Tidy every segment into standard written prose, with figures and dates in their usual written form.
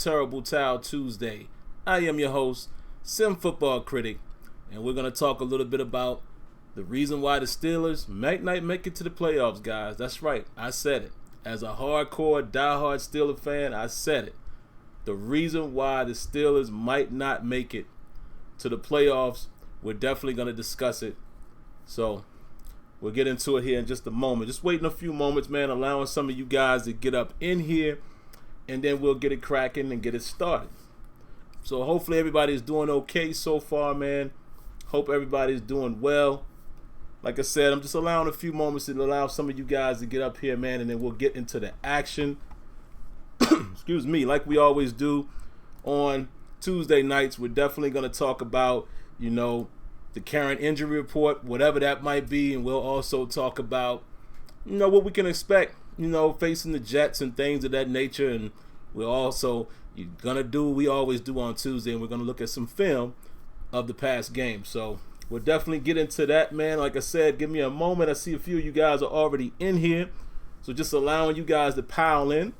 Terrible Towel Tuesday. I am your host, SimFBallCritic, and we're going to talk a little bit about the reason why the Steelers might not make it to the playoffs, guys. That's right, I said it. As a hardcore, diehard Steeler fan, I said it. The reason why the Steelers might not make it to the playoffs, we're definitely going to discuss it. So we'll get into it here in just a moment. Just waiting a few moments, man, allowing some of you guys to get up in here, and then we'll get it cracking and get it started. So hopefully everybody's doing okay so far, man. Hope everybody's doing well. Like I said, I'm just allowing a few moments to allow some of you guys to get up here, man, and then we'll get into the action. Excuse me, like we always do on Tuesday nights. We're definitely going to talk about, the current injury report, whatever that might be, and we'll also talk about, what we can expect, facing the Jets and things of that nature. And we're also going to do what we always do on Tuesday, and we're going to look at some film of the past game. So we'll definitely get into that, man. Like I said, give me a moment. I see a few of you guys are already in here, so just allowing you guys to pile in,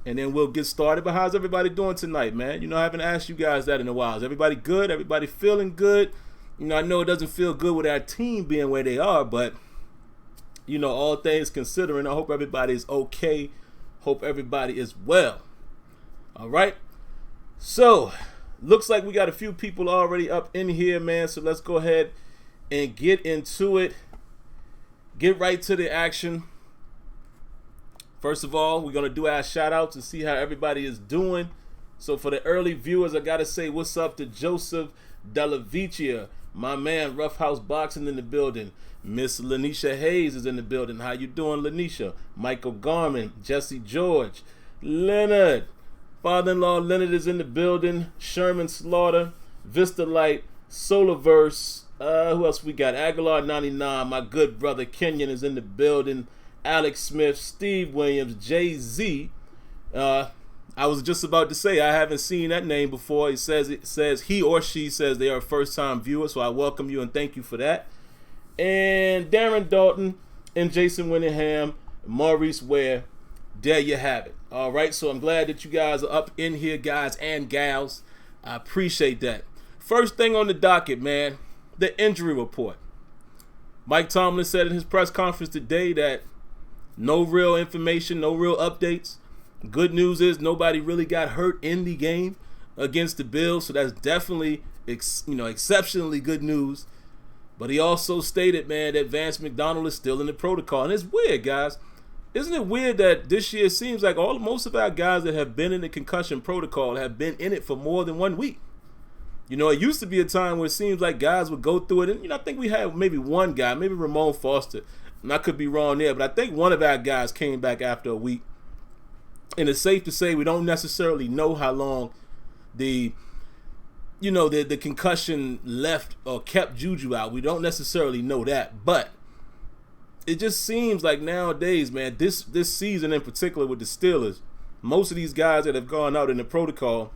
and then we'll get started. But how's everybody doing tonight, man? I haven't asked you guys that in a while. Is everybody good? Everybody feeling good? I know it doesn't feel good with our team being where they are, but, all things considering, I hope everybody's okay. Hope everybody is well. All right? So, looks like we got a few people already up in here, man. So let's go ahead and get into it. Get right to the action. First of all, we're going to do our shout outs and see how everybody is doing. So for the early viewers, I got to say what's up to Joseph Delavicia. My man, Roughhouse Boxing in the building. Miss Lanisha Hayes is in the building. How you doing, Lanisha? Michael Garman, Jesse George, Leonard. Father-in-law Leonard is in the building. Sherman Slaughter, Vista Light, Solarverse. Who else we got? Aguilar 99. My good brother Kenyon is in the building. Alex Smith, Steve Williams, Jay-Z. I was just about to say I haven't seen that name before. It says he or she says they are a first-time viewer, so I welcome you and thank you for that. And Darren Dalton and Jason Winningham, Maurice Ware. There you have it. All right, so I'm glad that you guys are up in here, guys and gals. I appreciate that. First thing on the docket, man, the injury report. Mike Tomlin said in his press conference today that no real information, no real updates. Good news is nobody really got hurt in the game against the Bills, so that's definitely exceptionally good news. But he also stated, man, that Vance McDonald is still in the protocol. And it's weird, guys. Isn't it weird that this year it seems like most of our guys that have been in the concussion protocol have been in it for more than 1 week? It used to be a time where it seems like guys would go through it. And, I think we had maybe one guy, maybe Ramon Foster. And I could be wrong there, but I think one of our guys came back after a week. And it's safe to say we don't necessarily know how long the concussion left or kept Juju out. We don't necessarily know that, but it just seems like nowadays, man, this season in particular with the Steelers, most of these guys that have gone out in the protocol,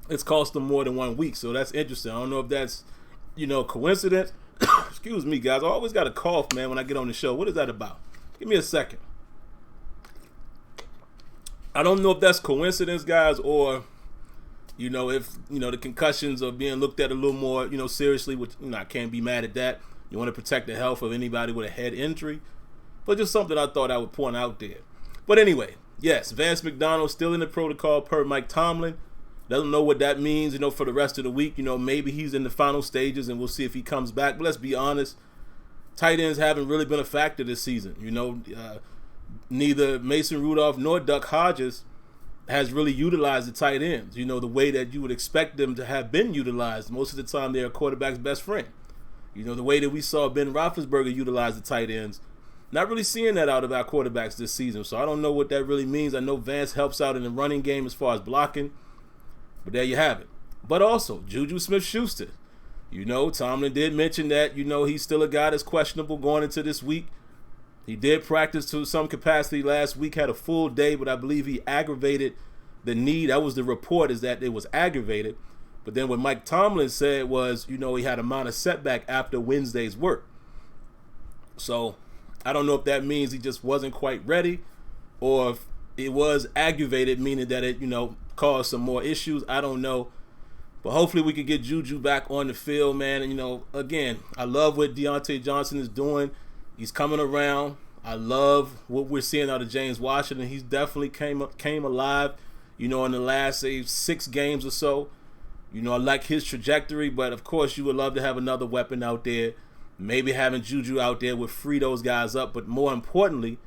it's cost them more than 1 week. So that's interesting. I don't know if that's, coincidence. Excuse me, guys. I always got a cough, man, when I get on the show. What is that about? Give me a second. I don't know if that's coincidence, guys, or, if, the concussions are being looked at a little more, seriously, which, I can't be mad at that. You want to protect the health of anybody with a head injury. But just something I thought I would point out there. But anyway, yes, Vance McDonald still in the protocol per Mike Tomlin. Doesn't know what that means, for the rest of the week. Maybe he's in the final stages and we'll see if he comes back. But let's be honest, tight ends haven't really been a factor this season. Neither Mason Rudolph nor Duck Hodges has really utilized the tight ends, the way that you would expect them to have been utilized. Most of the time, they're a quarterback's best friend. The way that we saw Ben Roethlisberger utilize the tight ends. Not really seeing that out of our quarterbacks this season, so I don't know what that really means. I know Vance helps out in the running game as far as blocking, but there you have it. But also, Juju Smith-Schuster. Tomlin did mention that, he's still a guy that's questionable going into this week. He did practice to some capacity last week, had a full day, but I believe he aggravated the knee. That was the report, is that it was aggravated. But then what Mike Tomlin said was, he had a minor setback after Wednesday's work. So I don't know if that means he just wasn't quite ready, or if it was aggravated, meaning that it, cause some more issues. I don't know. But hopefully we can get Juju back on the field, man. And, again, I love what Deontay Johnson is doing. He's coming around. I love what we're seeing out of James Washington. He's definitely came alive, in the last, say, 6 games or so. I like his trajectory, but, of course, you would love to have another weapon out there. Maybe having Juju out there would free those guys up. But more importantly,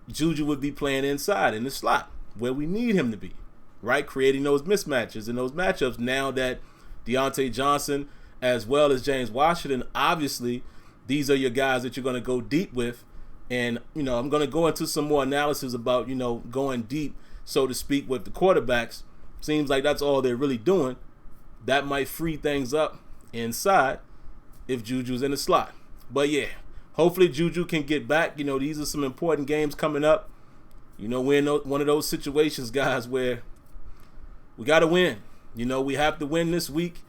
Juju would be playing inside in the slot where we need him to be, right? Creating those mismatches and those matchups now that Deontay Johnson as well as James Washington, obviously, these are your guys that you're going to go deep with. And, I'm going to go into some more analysis about, going deep, so to speak, with the quarterbacks. Seems like that's all they're really doing. That might free things up inside if Juju's in the slot. But, yeah, hopefully Juju can get back. These are some important games coming up. We're in one of those situations, guys, where we got to win. We have to win this week.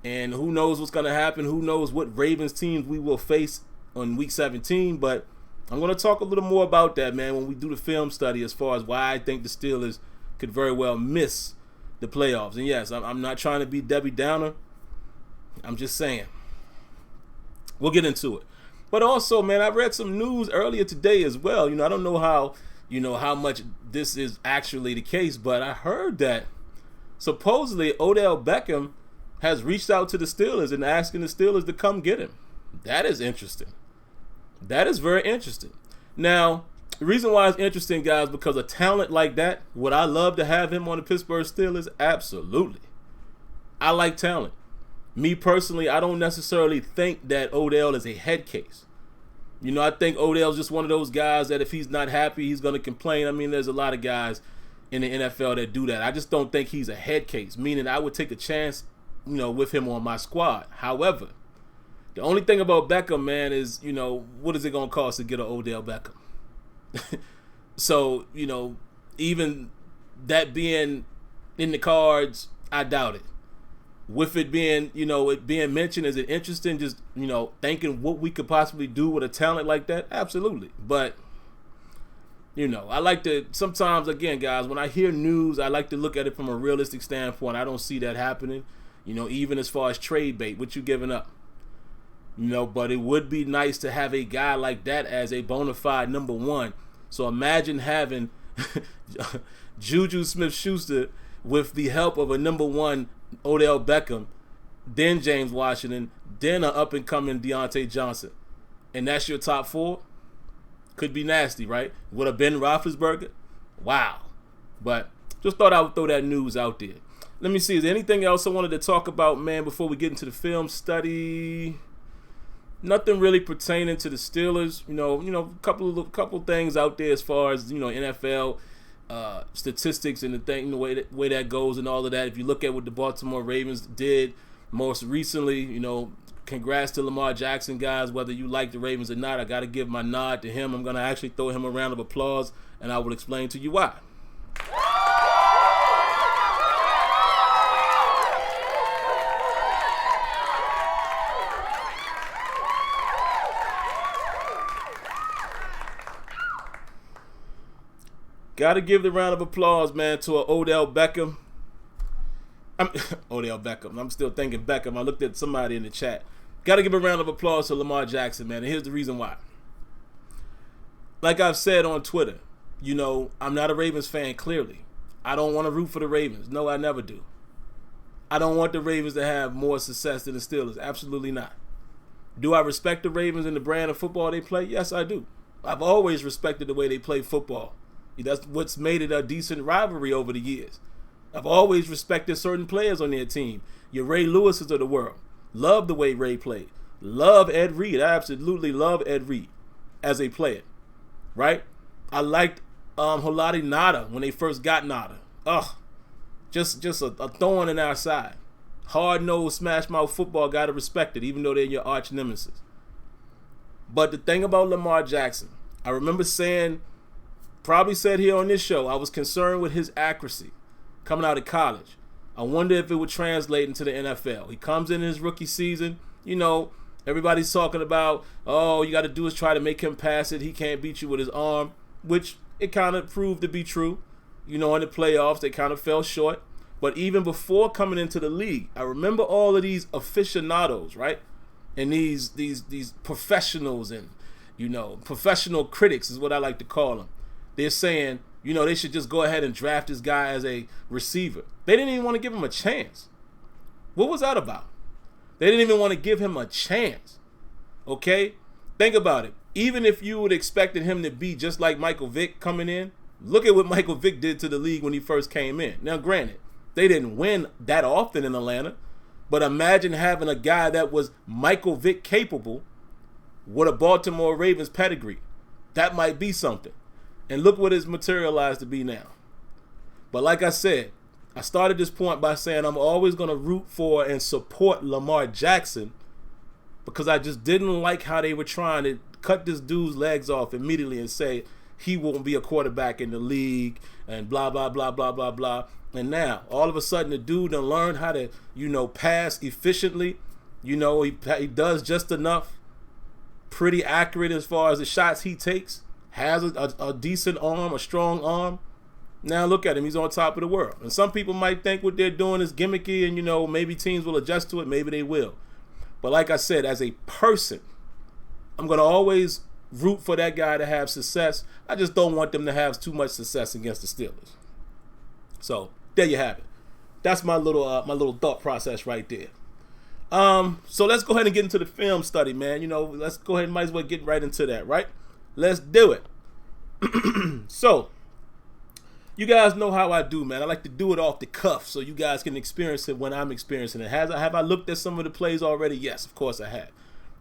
And who knows what's going to happen. Who knows what Ravens teams we will face on Week 17. But I'm going to talk a little more about that, man, when we do the film study as far as why I think the Steelers could very well miss the playoffs. And, yes, I'm not trying to be Debbie Downer. I'm just saying. We'll get into it. But also, man, I read some news earlier today as well. I don't know how much this is actually the case, but I heard that supposedly Odell Beckham has reached out to the Steelers and asking the Steelers to come get him. That is interesting. That is very interesting. Now, the reason why it's interesting, guys, because a talent like that, would I love to have him on the Pittsburgh Steelers? Absolutely. I like talent. Me personally, I don't necessarily think that Odell is a head case. I think Odell's just one of those guys that if he's not happy, he's going to complain. I mean, there's a lot of guys in the NFL that do that. I just don't think he's a head case, meaning I would take a chance, with him on my squad. However, the only thing about Beckham, man, is, what is it going to cost to get an Odell Beckham? So, even that being in the cards, I doubt it. With it being, it being mentioned, is it interesting? Just, thinking what we could possibly do with a talent like that? Absolutely. But, I like to, sometimes, again, guys, when I hear news, I like to look at it from a realistic standpoint. I don't see that happening, even as far as trade bait, what you giving up. But it would be nice to have a guy like that as a bona fide number one. So imagine having Juju Smith-Schuster with the help of a number one Odell Beckham, then James Washington, then an up-and-coming Deontay Johnson. And that's your top 4? Could be nasty, right? Would have been Roethlisberger? Wow. But just thought I would throw that news out there. Let me see. Is there anything else I wanted to talk about, man, before we get into the film study? Nothing really pertaining to the Steelers. Couple things out there as far as, NFL statistics and the way that goes and all of that. If you look at what the Baltimore Ravens did most recently, congrats to Lamar Jackson, guys. Whether you like the Ravens or not, I got to give my nod to him. I'm going to actually throw him a round of applause, and I will explain to you why. Got to give the round of applause, man, to Odell Beckham. Odell Beckham. I'm still thinking Beckham. I looked at somebody in the chat. Got to give a round of applause to Lamar Jackson, man. And here's the reason why. Like I've said on Twitter, I'm not a Ravens fan, clearly. I don't want to root for the Ravens. No, I never do. I don't want the Ravens to have more success than the Steelers. Absolutely not. Do I respect the Ravens and the brand of football they play? Yes, I do. I've always respected the way they play football. That's what's made it a decent rivalry over the years. I've always respected certain players on their team. Your Ray Lewises of the world. Love the way Ray played. Love Ed Reed. I absolutely love Ed Reed as a player. Right? I liked Haloti Ngata when they first got Ngata. Just a thorn in our side. Hard-nosed, smash-mouth football, got to respect it, even though they're your arch nemesis. But the thing about Lamar Jackson, I remember saying, probably said here on this show, I was concerned with his accuracy coming out of college. I wonder if it would translate into the NFL. He comes in his rookie season, everybody's talking about, you got to do is try to make him pass it. He can't beat you with his arm, which it kind of proved to be true. In the playoffs, they kind of fell short. But even before coming into the league, I remember all of these aficionados, right? And these professionals and, professional critics is what I like to call them. They're saying, they should just go ahead and draft this guy as a receiver. They didn't even want to give him a chance. What was that about? They didn't even want to give him a chance. Okay? Think about it. Even if you would expected him to be just like Michael Vick coming in, look at what Michael Vick did to the league when he first came in. Now, granted, they didn't win that often in Atlanta, but imagine having a guy that was Michael Vick capable with a Baltimore Ravens pedigree. That might be something. And look what it's materialized to be now. But like I said, I started this point by saying I'm always going to root for and support Lamar Jackson because I just didn't like how they were trying to cut this dude's legs off immediately and say he won't be a quarterback in the league and blah, blah, blah, blah, blah, blah. And now, all of a sudden, the dude done learned how to, pass efficiently. He does just enough. Pretty accurate as far as the shots he takes. Has a decent arm, a strong arm. Now look at him. He's on top of the world. And some people might think what they're doing is gimmicky and, maybe teams will adjust to it. Maybe they will. But like I said, as a person, I'm going to always root for that guy to have success. I just don't want them to have too much success against the Steelers. So there you have it. That's my little thought process right there. So let's go ahead and get into the film study, man. Let's go ahead and might as well get right into that, right? Let's do it. So you guys know how I do, man. I like to do it off the cuff so you guys can experience it when I'm experiencing it. Have I looked at some of the plays already? Yes, of course I have.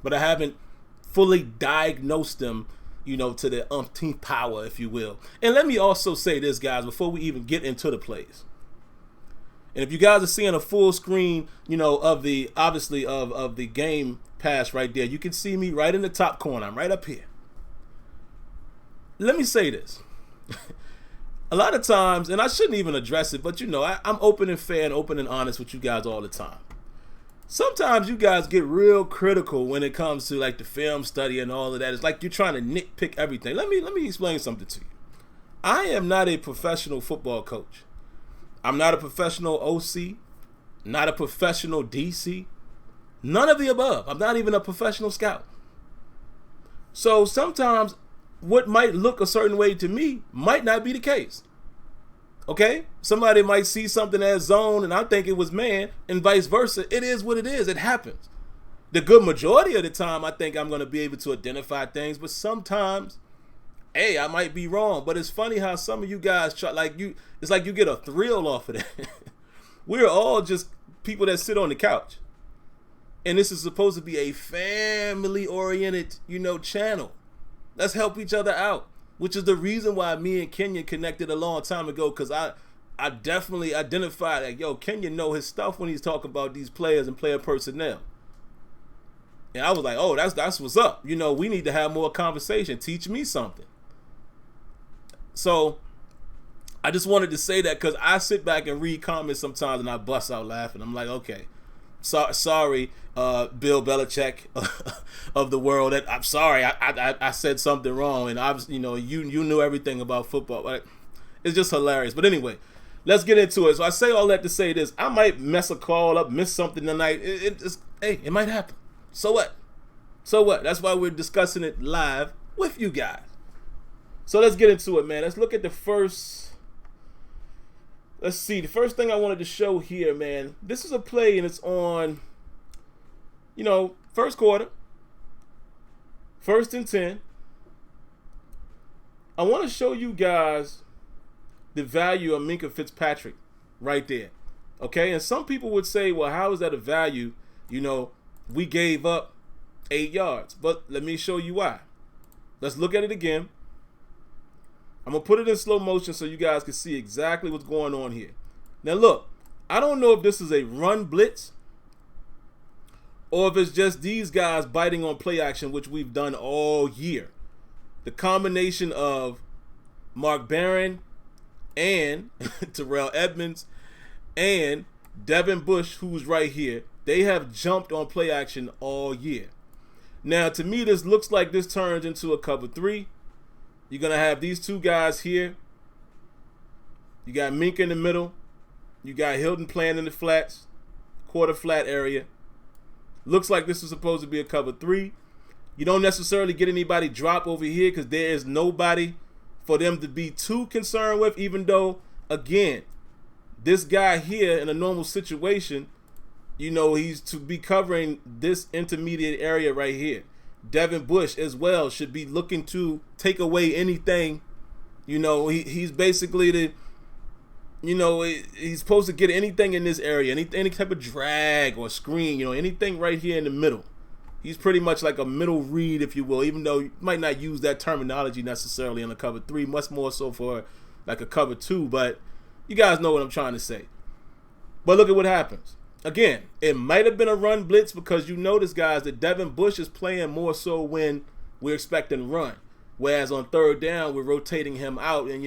But I haven't fully diagnosed them, to the umpteenth power, if you will. And let me also say this, guys, before we even get into the plays. And if you guys are seeing a full screen, of the game pass right there, you can see me right in the top corner. I'm right up here. Let me say this. A lot of times, and I shouldn't even address it, but I'm open and fair and open and honest with you guys all the time. Sometimes you guys get real critical when it comes to like the film study and all of that. It's like you're trying to nitpick everything. Let me explain something to you. I am not a professional football coach. I'm not a professional OC, not a professional DC, none of the above. I'm not even a professional scout. So sometimes what might look a certain way to me might not be the case. Okay? Somebody might see something as zone and I think it was man, and vice versa. It is what it is. It happens. The good majority of the time, I think I'm going to be able to identify things, but sometimes, I might be wrong. But it's funny how some of you guys try, it's like you get a thrill off of that. We're all just people that sit on the couch. And this is supposed to be a family-oriented, channel. Let's help each other out, which is the reason why me and Kenya connected a long time ago, because I definitely identified that, Kenya know his stuff when he's talking about these players and player personnel. And I was like, oh, that's what's up. We need to have more conversation. Teach me something. So I just wanted to say that because I sit back and read comments sometimes and I bust out laughing. I'm like, okay, sorry, Bill Belichick of the world. I'm sorry, I said something wrong, and obviously, you knew everything about football. Right? It's just hilarious. But anyway, let's get into it. So I say all that to say this: I might mess a call up, miss something tonight. It might happen. So what? So what? That's why we're discussing it live with you guys. So let's get into it, man. Let's look at the first. Let's see. The first thing I wanted to show here, man. This is a play, and it's on, first quarter. 1st and 10. I want to show you guys the value of Minkah Fitzpatrick right there. Okay? And some people would say, well, how is that a value? We gave up 8 yards. But let me show you why. Let's look at it again. I'm going to put it in slow motion so you guys can see exactly what's going on here. Now, look, I don't know if this is a run blitz or if it's just these guys biting on play action, which we've done all year. The combination of Mark Barron and Terrell Edmonds and Devin Bush, who's right here, they have jumped on play action all year. Now, to me, this looks like this turns into a cover 3. You're going to have these two guys here. You got Minkah in the middle. You got Hilton playing in the flats, quarter flat area. Looks like this is supposed to be a cover 3. You don't necessarily get anybody drop over here because there is nobody for them to be too concerned with, even though, again, this guy here in a normal situation, he's to be covering this intermediate area right here. Devin Bush as well should be looking to take away anything. He's basically he's supposed to get anything in this area, any type of drag or screen, anything right here in the middle. He's pretty much like a middle read, if you will, even though you might not use that terminology necessarily in a cover 3, much more so for like a cover 2, but you guys know what I'm trying to say. But look at what happens. Again, it might have been a run blitz because you notice, guys, that Devin Bush is playing more so when we're expecting run. Whereas on third down, we're rotating him out. And,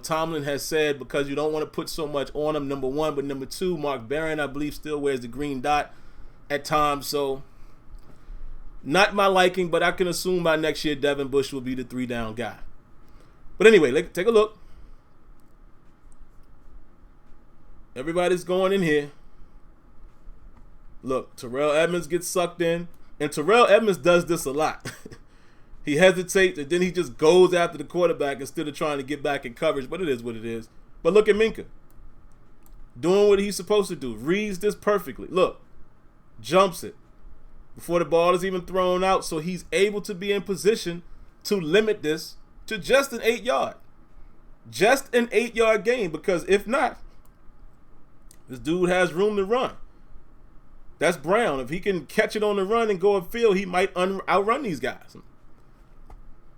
Tomlin has said because you don't want to put so much on him, number 1. But number 2, Mark Barron, I believe, still wears the green dot at times. So not my liking, but I can assume by next year Devin Bush will be the 3-down guy. But anyway, take a look. Everybody's going in here. Look, Terrell Edmonds gets sucked in. And Terrell Edmonds does this a lot. He hesitates, and then he just goes after the quarterback instead of trying to get back in coverage. But it is what it is. But look at Minkah. Doing what he's supposed to do. Reads this perfectly. Look. Jumps it. Before the ball is even thrown out. So he's able to be in position to limit this to just an 8-yard. Just an 8-yard gain. Because if not, this dude has room to run. That's Brown. If he can catch it on the run and go upfield, he might outrun these guys.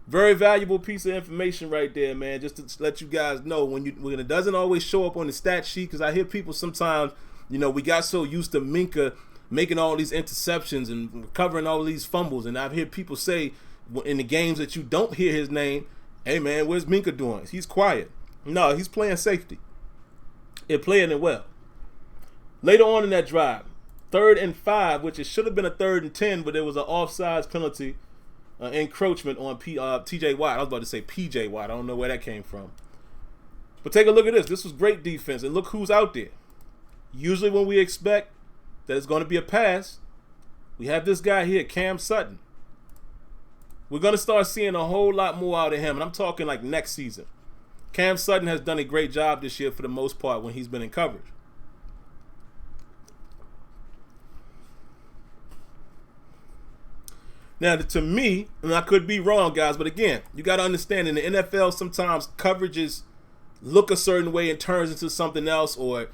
Very valuable piece of information right there, man, just to let you guys know when it doesn't always show up on the stat sheet, because I hear people sometimes, we got so used to Minkah making all these interceptions and recovering all these fumbles, and I've heard people say in the games that you don't hear his name, hey, man, where's Minkah doing? He's quiet. No, he's playing safety. And playing it well. Later on in that drive, 3rd and 5, which it should have been a 3rd and 10, but there was an offsides penalty, encroachment on T.J. Watt. I was about to say P.J. Watt. I don't know where that came from. But take a look at this. This was great defense, and look who's out there. Usually when we expect that it's going to be a pass, we have this guy here, Cam Sutton. We're going to start seeing a whole lot more out of him, and I'm talking like next season. Cam Sutton has done a great job this year for the most part when he's been in coverage. Now, to me, and I could be wrong, guys, but again, you got to understand in the NFL, sometimes coverages look a certain way and turns into something else, or,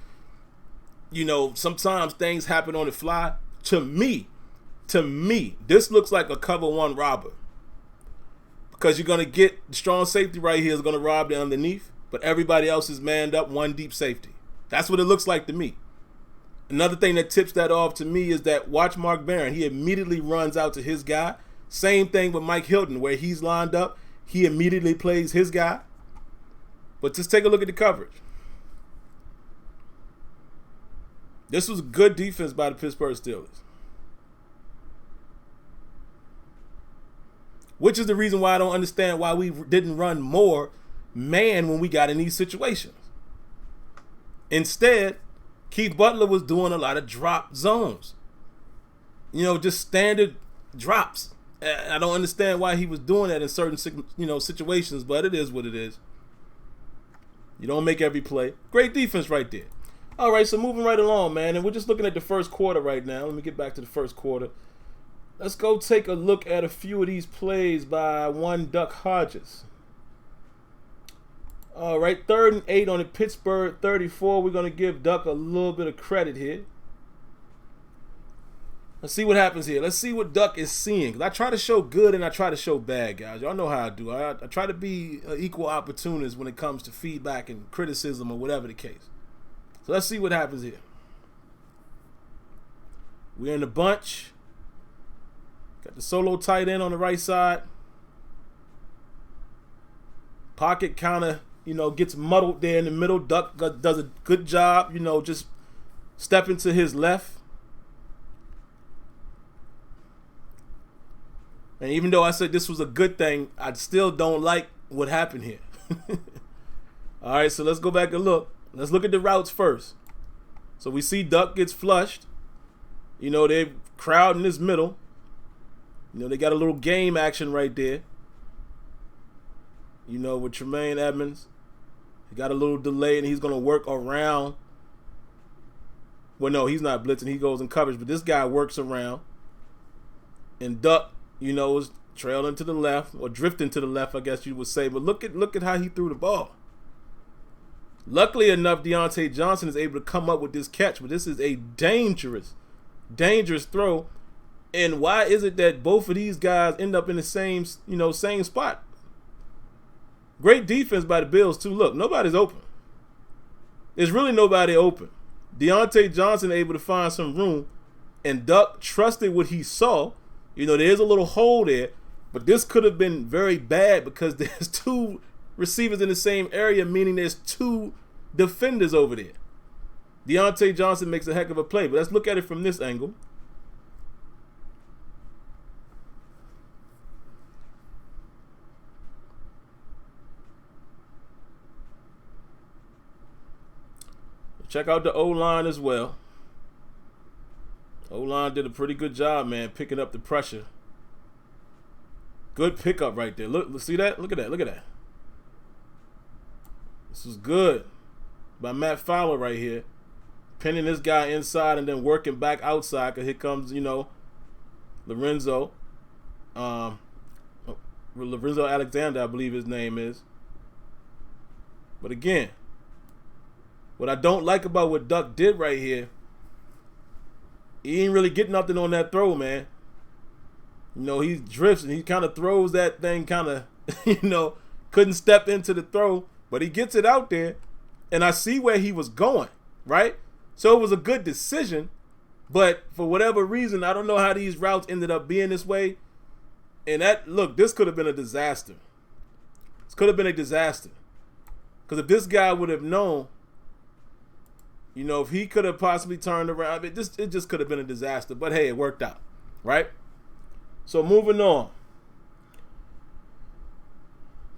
sometimes things happen on the fly. To me, this looks like a cover 1 robber. Because you're going to get the strong safety right here is going to rob the underneath, but everybody else is manned up, 1 deep safety. That's what it looks like to me. Another thing that tips that off to me is that watch Mark Barron. He immediately runs out to his guy. Same thing with Mike Hilton, where he's lined up. He immediately plays his guy. But just take a look at the coverage. This was good defense by the Pittsburgh Steelers. Which is the reason why I don't understand why we didn't run more man when we got in these situations. Instead, Keith Butler was doing a lot of drop zones. Just standard drops. I don't understand why he was doing that in certain, situations, but it is what it is. You don't make every play. Great defense right there. All right, so moving right along, man, and we're just looking at the first quarter right now. Let me get back to the first quarter. Let's go take a look at a few of these plays by one Duck Hodges. All right, 3rd and 8 on the Pittsburgh 34. We're going to give Duck a little bit of credit here. Let's see what happens here. Let's see what Duck is seeing. I try to show good and I try to show bad, guys. Y'all know how I do. I try to be an equal opportunist when it comes to feedback and criticism or whatever the case. So let's see what happens here. We're in the bunch. Got the solo tight end on the right side. Pocket kind of, gets muddled there in the middle. Duck does a good job, just stepping to his left. And even though I said this was a good thing, I still don't like what happened here. All right, so let's go back and look. let's look at the routes first. So we see Duck gets flushed. You know, they crowd in this middle. You know, they got a little game action right there. You know, with Tremaine Edmonds. He got a little delay, and he's going to work around. Well, no, he's not blitzing. He goes in coverage, but this guy works around. And Duck, you know, is trailing to the left, or drifting to the left, I guess you would say. But look at how he threw the ball. Luckily enough, Deontay Johnson is able to come up with this catch, but this is a dangerous throw. And why is it that both of these guys end up in the same spot? Great defense by the Bills, too. Look, nobody's open. There's really nobody open. Deontay Johnson able to find some room, and Duck trusted what he saw. You know, there's a little hole there, but this could have been very bad because there's two receivers in the same area, meaning there's two defenders over there. Deontay Johnson makes a heck of a play, but let's look at it from this angle. Check out the O-line as well. O-line did a pretty good job, man, picking up the pressure. Good pickup right there. Look, see that? Look at that. Look at that. This is good by Matt Fowler right here. Pinning this guy inside and then working back outside, because here comes, you know, Lorenzo. Lorenzo Alexander, I believe his name is. But again, what I don't like about what Duck did right here, he ain't really get nothing on that throw, man. You know, he drifts and he kind of throws that thing kind of, you know, couldn't step into the throw, but he gets it out there. And I see where he was going, right? So it was a good decision, but for whatever reason, I don't know how these routes ended up being this way. And this could have been a disaster. This could have been a disaster. Because if this guy would have known, you know, if he could have possibly turned around, it just could have been a disaster. But hey, it worked out, right? So moving on.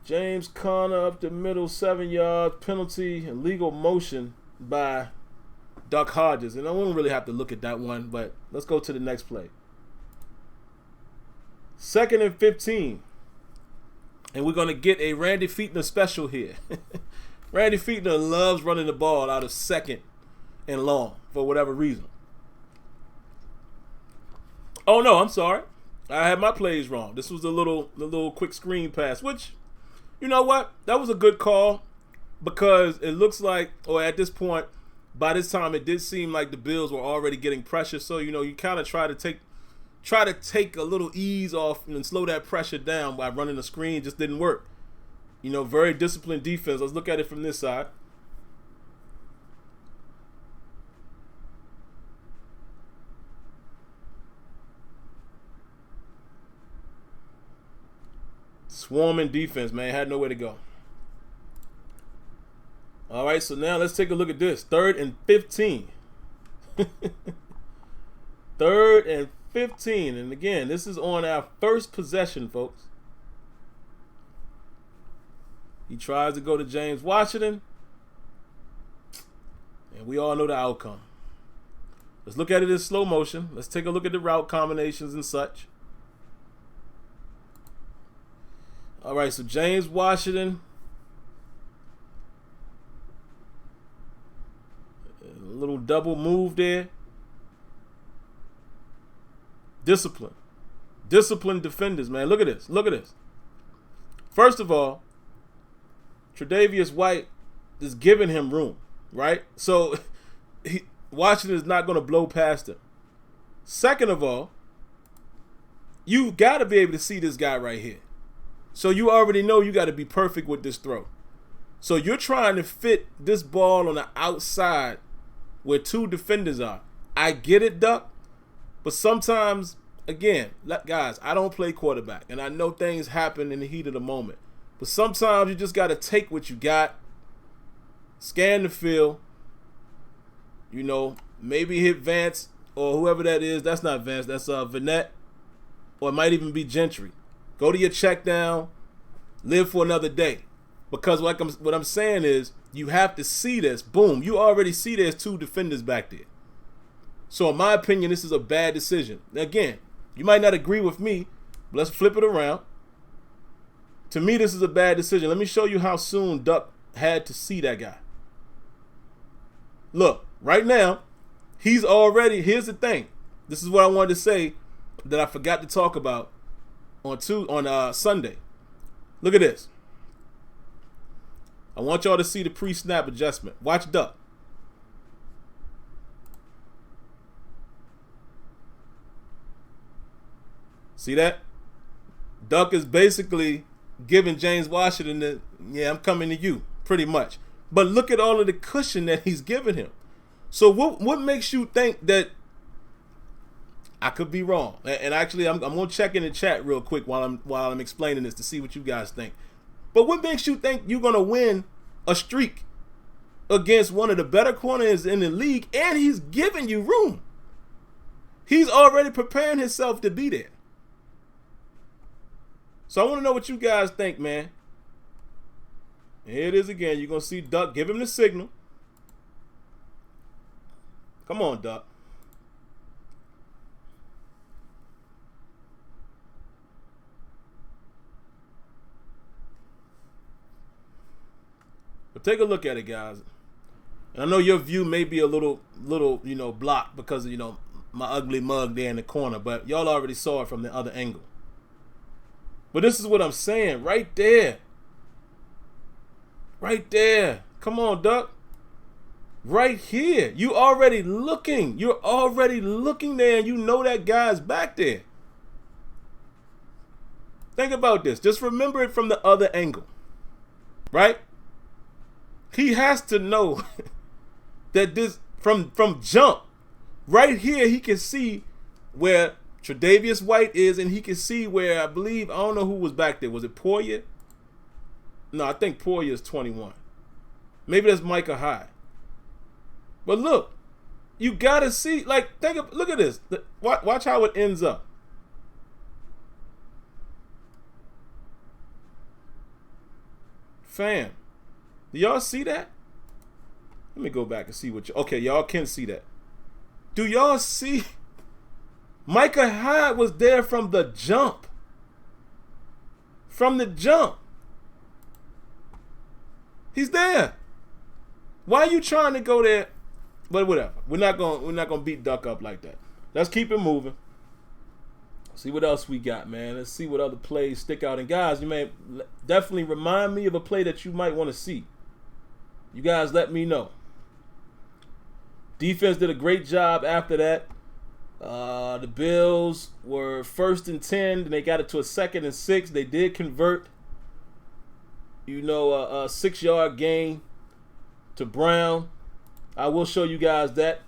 James Conner up the middle, 7 yards, penalty, illegal motion by Duck Hodges. And I won't really have to look at that one, but let's go to the next play. 2nd and 15. And we're going to get a Randy Fichtner special here. Randy Fichtner loves running the ball out of 2nd and long for whatever reason. Oh, no, I'm sorry. I had my plays wrong. This was the little quick screen pass, which, you know what? That was a good call because it looks like, or at this point, by this time, it did seem like the Bills were already getting pressure. So, you know, you kind of try to take a little ease off and slow that pressure down by running the screen. It just didn't work. You know, very disciplined defense. Let's look at it from this side. Swarming defense, man. Had nowhere to go. All right, so now let's take a look at this. 3rd and 15. 3rd and 15. And again, this is on our first possession, folks. He tries to go to James Washington. And we all know the outcome. Let's look at it in slow motion. Let's take a look at the route combinations and such. All right, so James Washington. A little double move there. Discipline. Disciplined defenders, man. Look at this. Look at this. First of all, Tre'Davious White is giving him room, right? So Washington is not going to blow past him. Second of all, you got to be able to see this guy right here. So you already know you got to be perfect with this throw. So you're trying to fit this ball on the outside where two defenders are. I get it, Duck. But sometimes, again, guys, I don't play quarterback. And I know things happen in the heat of the moment. But sometimes you just got to take what you got, scan the field, you know, maybe hit Vance or whoever that is. That's not Vance. That's Vanette. Or it might even be Gentry. Go to your check down, live for another day. Because what I'm saying is You have to see this. Boom. You already see there's 2 defenders back there. So in my opinion, this is a bad decision. Again, you might not agree with me, but let's flip it around. To me, this is a bad decision. Let me show you how soon Duck had to see that guy. Look, right now, he's already, here's the thing. This is what I wanted to say that I forgot to talk about on Sunday. Look at this. I want y'all to see the pre-snap adjustment. Watch Duck. See that? Duck is basically giving James Washington the, yeah, I'm coming to you, pretty much. But look at all of the cushion that he's giving him. So what makes you think that, I could be wrong? And actually, I'm gonna check in the chat real quick while I'm explaining this to see what you guys think. But what makes you think you're gonna win a streak against one of the better corners in the league, and he's giving you room? He's already preparing himself to be there. So I want to know what you guys think, man. Here it is again. You're going to see Duck. Give him the signal. Come on, Duck. But take a look at it, guys. And I know your view may be a little, blocked because of, my ugly mug there in the corner. But y'all already saw it from the other angle. But this is what I'm saying. Right there. Right there. Come on, Duck. Right here. You already looking. You're already looking there, and you know that guy's back there. Think about this. Just remember it from the other angle. Right? He has to know that this, from jump, right here, he can see where Tre'Davious White is, and he can see where, I don't know who was back there. Was it Poyer? No, I think Poyer is 21. Maybe that's Micah Hyde. But look, you gotta see, look at this. Watch how it ends up. Fam, do y'all see that? Let me go back and see what okay, y'all can see that. Do y'all see? Micah Hyde was there from the jump. From the jump. He's there. Why are you trying to go there? But whatever. We're not gonna beat Duck up like that. Let's keep it moving. See what else we got, man. Let's see what other plays stick out. And guys, you may definitely remind me of a play that you might want to see. You guys let me know. Defense did a great job after that. The Bills were 1st and 10, and they got it to a 2nd and 6. They did convert, a 6-yard gain to Brown. I will show you guys that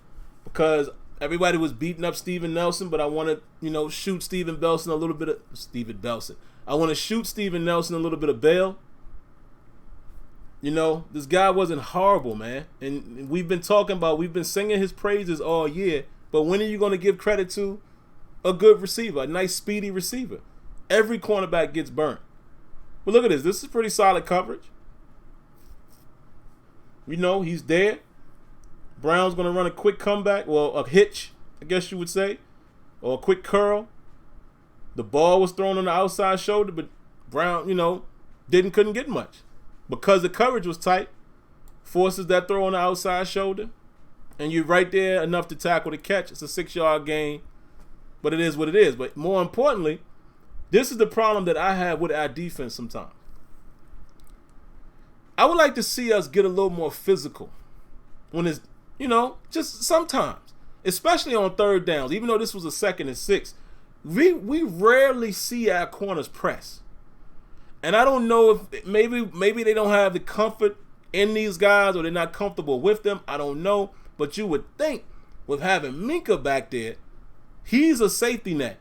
because everybody was beating up Steven Nelson, but I want to, shoot Steven Belson a little bit of Steven Belson. I want to shoot Steven Nelson a little bit of bail. This guy wasn't horrible, man. And we've been singing his praises all year. But when are you going to give credit to a good receiver, a nice, speedy receiver? Every cornerback gets burnt. But look at this. This is pretty solid coverage. He's there. Brown's going to run a quick comeback, well, a hitch, I guess you would say, or a quick curl. The ball was thrown on the outside shoulder, but Brown, couldn't get much. Because the coverage was tight, forces that throw on the outside shoulder, and you're right there enough to tackle the catch. It's a 6-yard gain, but it is what it is. But more importantly, this is the problem that I have with our defense sometimes. I would like to see us get a little more physical when it's, just sometimes, especially on 3rd downs. Even though this was a 2nd and 6, we rarely see our corners press. And I don't know if maybe they don't have the comfort in these guys or they're not comfortable with them. I don't know. But you would think with having Minkah back there, he's a safety net.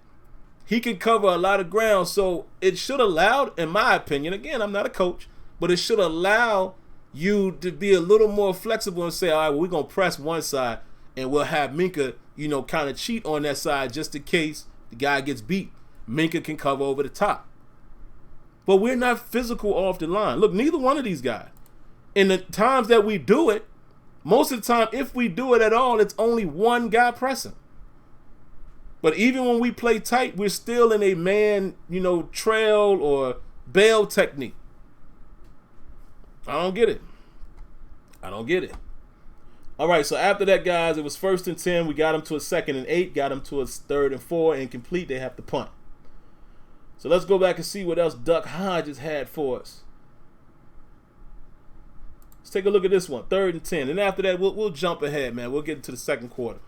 He can cover a lot of ground. So it should allow, in my opinion, again, I'm not a coach, but it should allow you to be a little more flexible and say, all right, well, we're going to press one side and we'll have Minkah, kind of cheat on that side just in case the guy gets beat. Minkah can cover over the top. But we're not physical off the line. Look, neither one of these guys. In the times that we do it, most of the time, if we do it at all, it's only one guy pressing. But even when we play tight, we're still in a man, trail or bail technique. I don't get it. All right, so after that, guys, it was 1st and 10. We got them to a 2nd and 8, got them to a 3rd and 4. Incomplete, they have to punt. So let's go back and see what else Duck Hodges had for us. Let's take a look at this one, 3rd and 10. And after that, we'll jump ahead, man. We'll get into the second quarter.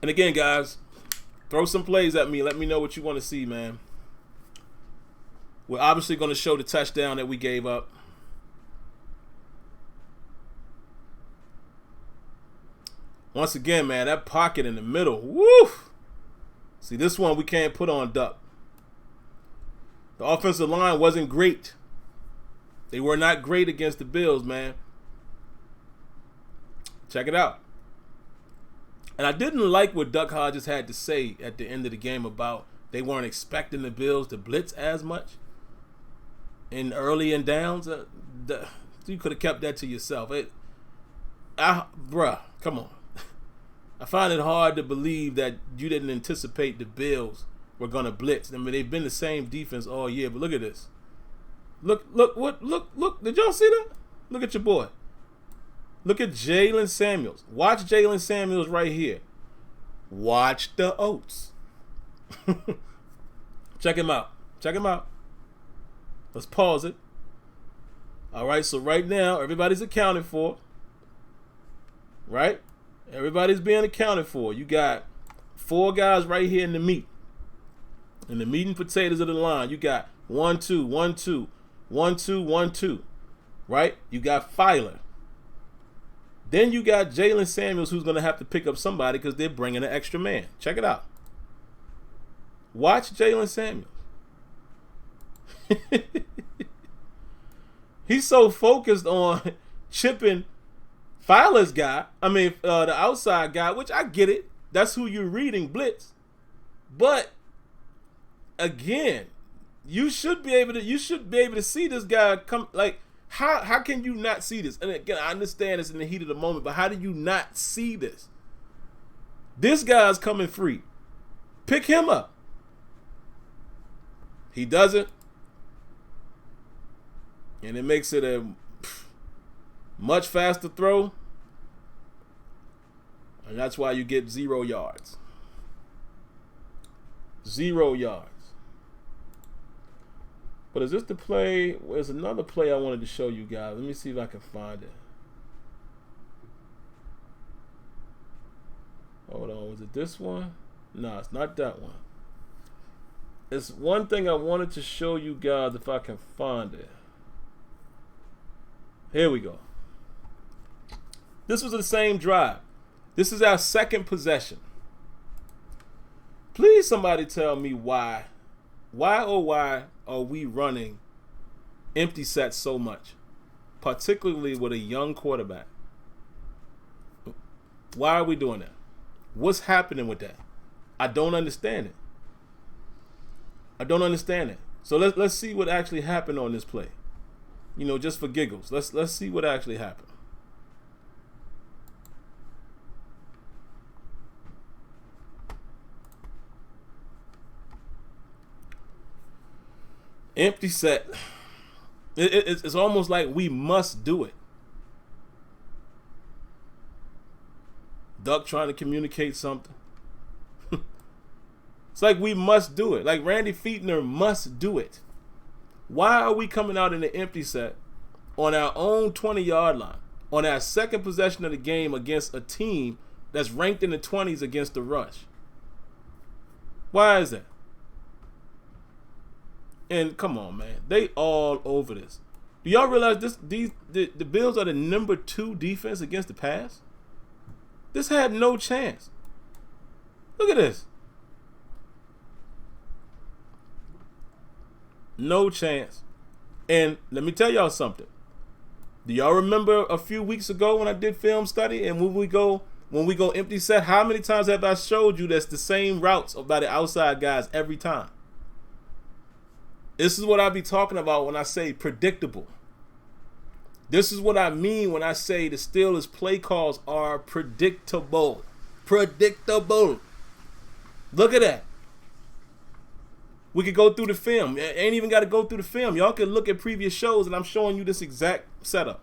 And again, guys, throw some plays at me. Let me know what you want to see, man. We're obviously going to show the touchdown that we gave up. Once again, man, that pocket in the middle. Woo! See, this one we can't put on Duck. The offensive line wasn't great. They were not great against the Bills, man. Check it out. And I didn't like what Duck Hodges had to say at the end of the game about they weren't expecting the Bills to blitz as much in early and downs. You could have kept that to yourself. Bruh, come on. I find it hard to believe that you didn't anticipate the Bills were going to blitz. I mean, they've been the same defense all year, but look at this. Look. Did y'all see that? Look at your boy. Look at Jalen Samuels. Watch Jalen Samuels right here. Watch the oats. Check him out. Let's pause it. All right, so right now, everybody's accounted for. Right? Everybody's being accounted for. You got 4 guys right here in the meat. In the meat and potatoes of the line. You got 1, 2, 1, 2, 1, 2, 1, 2. Right? You got Filer. Then you got Jalen Samuels, who's going to have to pick up somebody because they're bringing an extra man. Check it out. Watch Jalen Samuels. He's so focused on chipping Filer's guy. The outside guy, which I get it. That's who you're reading blitz. But again, you should be able to see this guy come. Like, how can you not see this? And again, I understand it's in the heat of the moment, but how do you not see this? This guy's coming free. Pick him up. He doesn't. And it makes it a much faster throw. And that's why you get 0 yards. 0 yards. But is this the play? There's another play I wanted to show you guys. Let me see if I can find it. Hold on. Was it this one? No, it's not that one. It's one thing I wanted to show you guys if I can find it. Here we go. This was the same drive. This is our second possession. Please somebody tell me why. Why are we running empty sets so much? Particularly with a young quarterback. Why are we doing that? What's happening with that? I don't understand it. So let's see what actually happened on this play. Just for giggles. Let's see what actually happened. Empty set. It's almost like we must do it. Duck trying to communicate something. It's like we must do it. Like Randy Fichtner must do it. Why are we coming out in the empty set on our own 20-yard line, on our second possession of the game against a team that's ranked in the 20s against the rush? Why is that? And come on, man. They all over this. Do y'all realize the Bills are the number 2 defense against the pass? This had no chance. Look at this. No chance. And let me tell y'all something. Do y'all remember a few weeks ago when I did film study and when we go empty set, how many times have I showed you that's the same routes by the outside guys every time? This is what I be talking about when I say predictable. This is what I mean when I say the Steelers' play calls are predictable. Predictable. Look at that. We could go through the film. Ain't even got to go through the film. Y'all can look at previous shows, and I'm showing you this exact setup.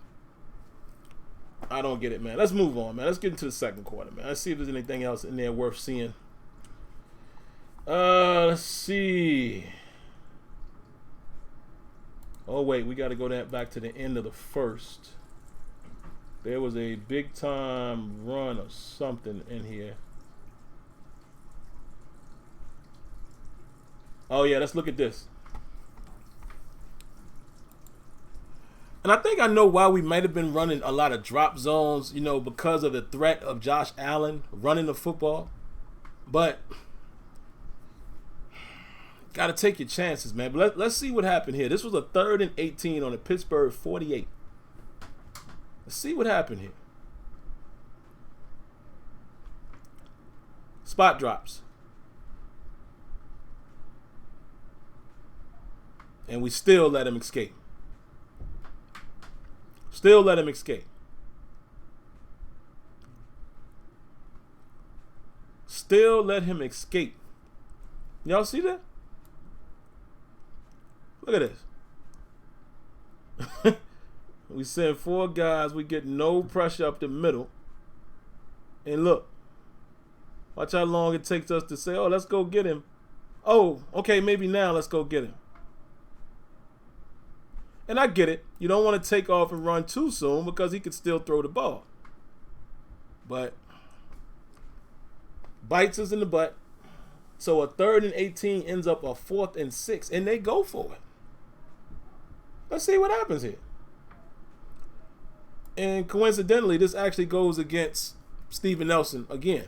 I don't get it, man. Let's move on, man. Let's get into the second quarter, man. Let's see if there's anything else in there worth seeing. Let's see. Oh, wait. We got to go back to the end of the first. There was a big-time run or something in here. Oh, yeah. Let's look at this. And I think I know why we might have been running a lot of drop zones, you know, because of the threat of Josh Allen running the football. But got to take your chances, man. But let's see what happened here. This was a 3rd and 18 on the Pittsburgh 48. Let's see what happened here. Spot drops. And we still let him escape. Still let him escape. Still let him escape. Y'all see that? Look at this. We send 4 guys. We get no pressure up the middle. And look. Watch how long it takes us to say, oh, let's go get him. Oh, okay, maybe now let's go get him. And I get it. You don't want to take off and run too soon because he could still throw the ball. But bites us in the butt. So a 3rd and 18 ends up a 4th and 6, and they go for it. Let's see what happens here. And coincidentally, this actually goes against Steven Nelson again.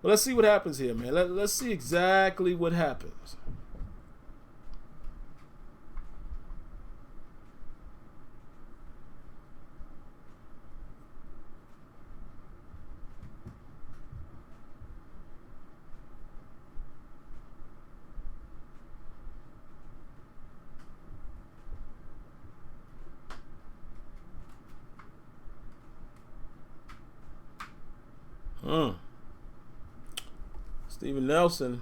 But let's see what happens here, man. Let's see exactly what happens. Steven Nelson.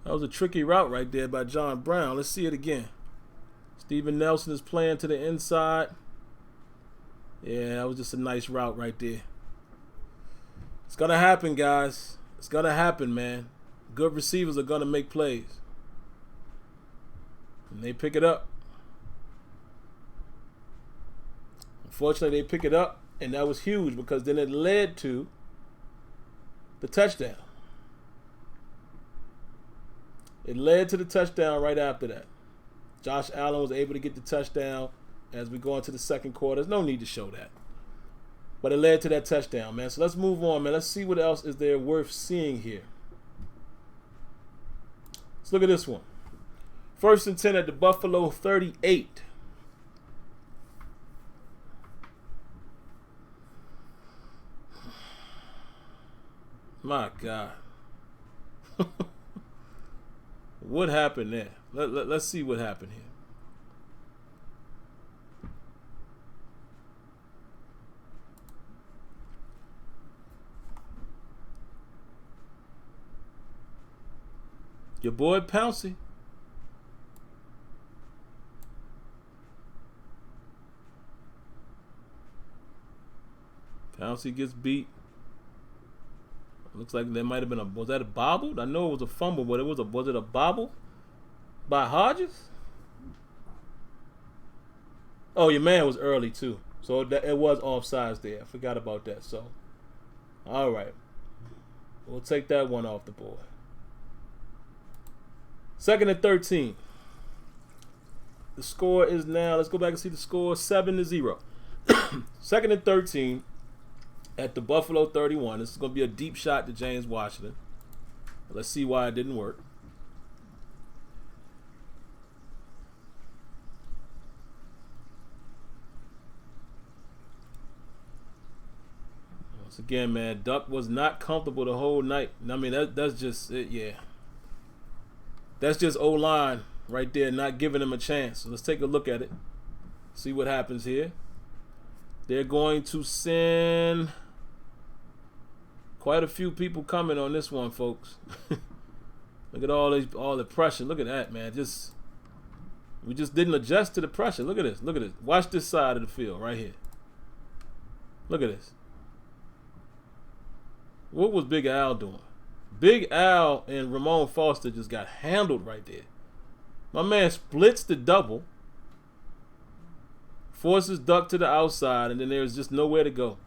That was a tricky route right there by John Brown. Let's see it again. Steven Nelson is playing to the inside. Yeah, that was just a nice route right there. It's going to happen, guys. It's going to happen, man. Good receivers are going to make plays. And they pick it up. Unfortunately, they pick it up. And that was huge because then it led to the touchdown. It led to the touchdown right after that. Josh Allen was able to get the touchdown as we go into the second quarter. There's no need to show that. But it led to that touchdown, man. So let's move on, man. Let's see what else is there worth seeing here. Let's look at this one. 1st and 10 at the Buffalo 38. My God. What happened there? Let's see what happened here. Your boy Pouncey. Pouncey gets beat. Looks like there might have been was that a bobble? I know it was a fumble, but was it a bobble by Hodges? Oh, your man was early too. So it was offsides there. I forgot about that. So, all right. We'll take that one off the board. 2nd and 13. The score is now, let's go back and see the score, 7-0. 2nd and 13. At the Buffalo 31. This is going to be a deep shot to James Washington. Let's see why it didn't work. So again, man, Duck was not comfortable the whole night. I mean, that's just it, yeah. That's just O-line right there, not giving him a chance. So let's take a look at it. See what happens here. They're going to send quite a few people coming on this one, folks. Look at all the pressure. Look at that, man. We just didn't adjust to the pressure. Look at this. Look at this. Watch this side of the field right here. Look at this. What was Big Al doing? Big Al and Ramon Foster just got handled right there. My man splits the double, forces Duck to the outside, and then there's just nowhere to go.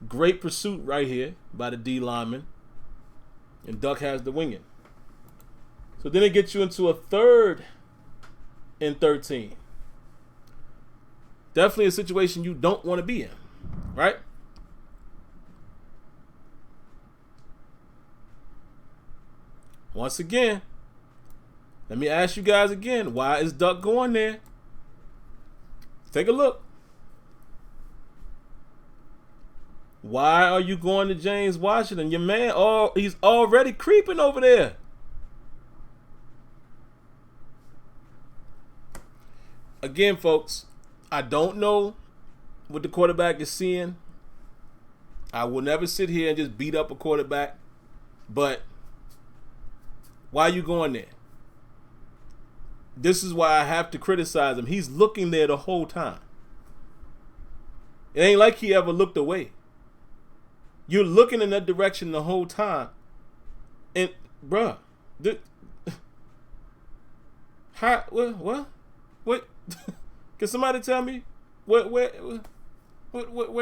Great pursuit right here by the D lineman, and Duck has the winging. So then it gets you into a 3rd and 13. Definitely a situation you don't want to be in, right? Once again, let me ask you guys again, why is Duck going there? Take a look. Why are you going to James Washington? Your man, he's already creeping over there. Again, folks, I don't know what the quarterback is seeing. I will never sit here and just beat up a quarterback, but why are you going there? This is why I have to criticize him. He's looking there the whole time. It ain't like he ever looked away. You're looking in that direction the whole time. And, bruh, what? Can somebody tell me where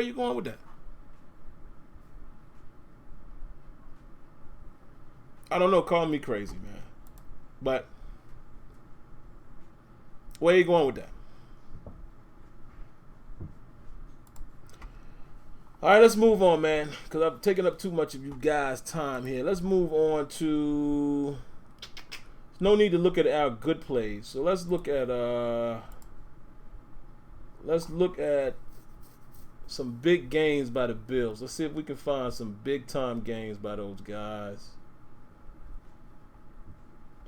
you going with that? I don't know. Call me crazy, man. But where you going with that? All right, let's move on, man, because I've taken up too much of you guys' time here. Let's move on to. No need to look at our good plays. So let's look at some big games by the Bills. Let's see if we can find some big time games by those guys.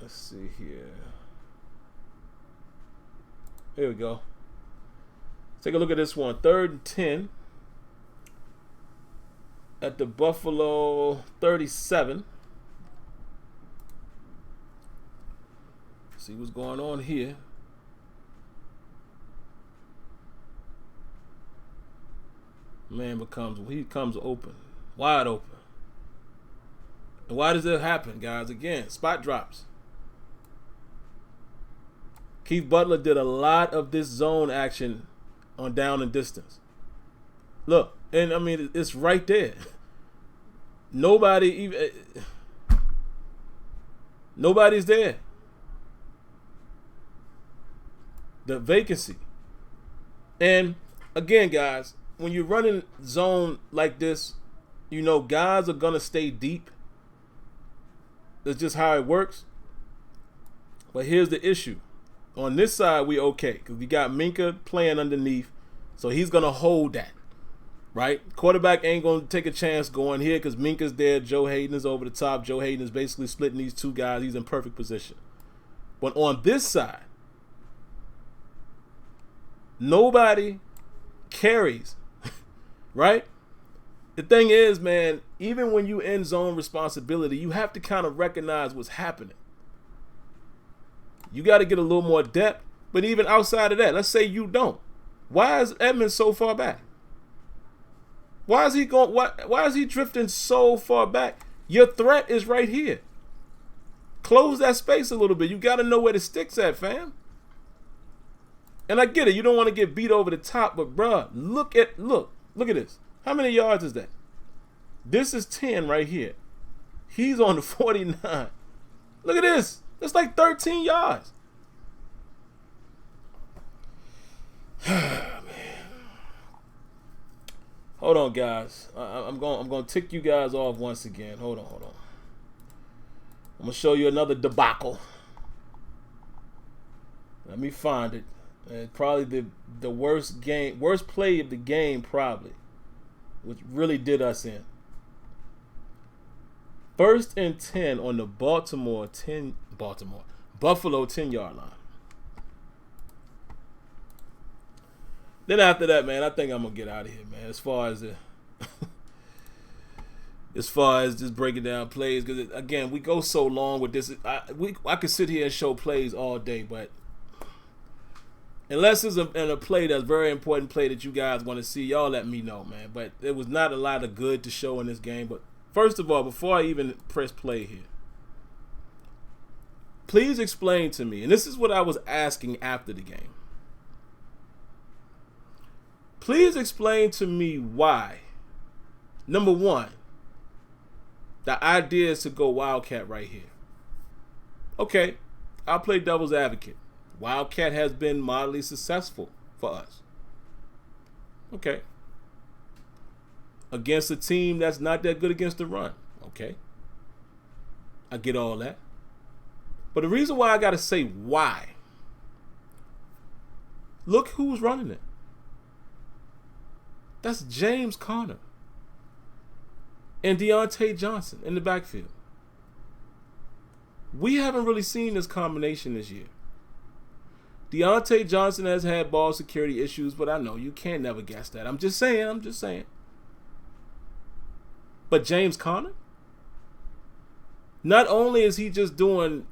Let's see here. Here we go. Take a look at this one. 3rd and 10 at the Buffalo 37. See what's going on here. Man comes open, wide open. And why does it happen, guys? Again, spot drops. Keith Butler did a lot of this zone action on down and distance. Look, and I mean, it's right there. Nobody's there. The vacancy. And again, guys, when you're running zone like this, you know guys are gonna stay deep. That's just how it works. But here's the issue. On this side, we okay because we got Minka playing underneath, so he's gonna hold that, right? Quarterback ain't gonna take a chance going here because Minka's there. Joe Hayden is over the top. Joe Hayden is basically splitting these two guys. He's in perfect position. But on this side, nobody carries, right? The thing is, man, even when you in zone responsibility, you have to kind of recognize what's happening. You got to get a little more depth. But even outside of that, let's say you don't. Why is Edmonds so far back? Why is he going? Why is he drifting so far back? Your threat is right here. Close that space a little bit. You got to know where the stick's at, fam. And I get it. You don't want to get beat over the top, but bruh, look at this. How many yards is that? This is 10 right here. He's on the 49. Look at this. That's like 13 yards. Man. Hold on, guys. I'm going to tick you guys off once again. Hold on. I'm going to show you another debacle. Let me find it. And probably the worst play of the game, probably. which really did us in. 1st and 10 on the Buffalo 10-yard line. Then after that, man, I think I'm gonna get out of here, man. As far as just breaking down plays, because again, we go so long with this. I could sit here and show plays all day, but unless it's in a play that's very important play that you guys want to see, y'all let me know, man. But there was not a lot of good to show in this game. But first of all, before I even press play here, please explain to me, and this is what I was asking after the game. Please explain to me why, number one, the idea is to go Wildcat right here. Okay, I'll play devil's advocate. Wildcat has been mildly successful for us. Okay. Against a team that's not that good against the run. Okay. I get all that. But the reason why I got to say why, look who's running it. That's James Conner and Deontay Johnson in the backfield. We haven't really seen this combination this year. Deontay Johnson has had ball security issues, but I know you can't never guess that. I'm just saying. But James Conner? Not only is he just doing,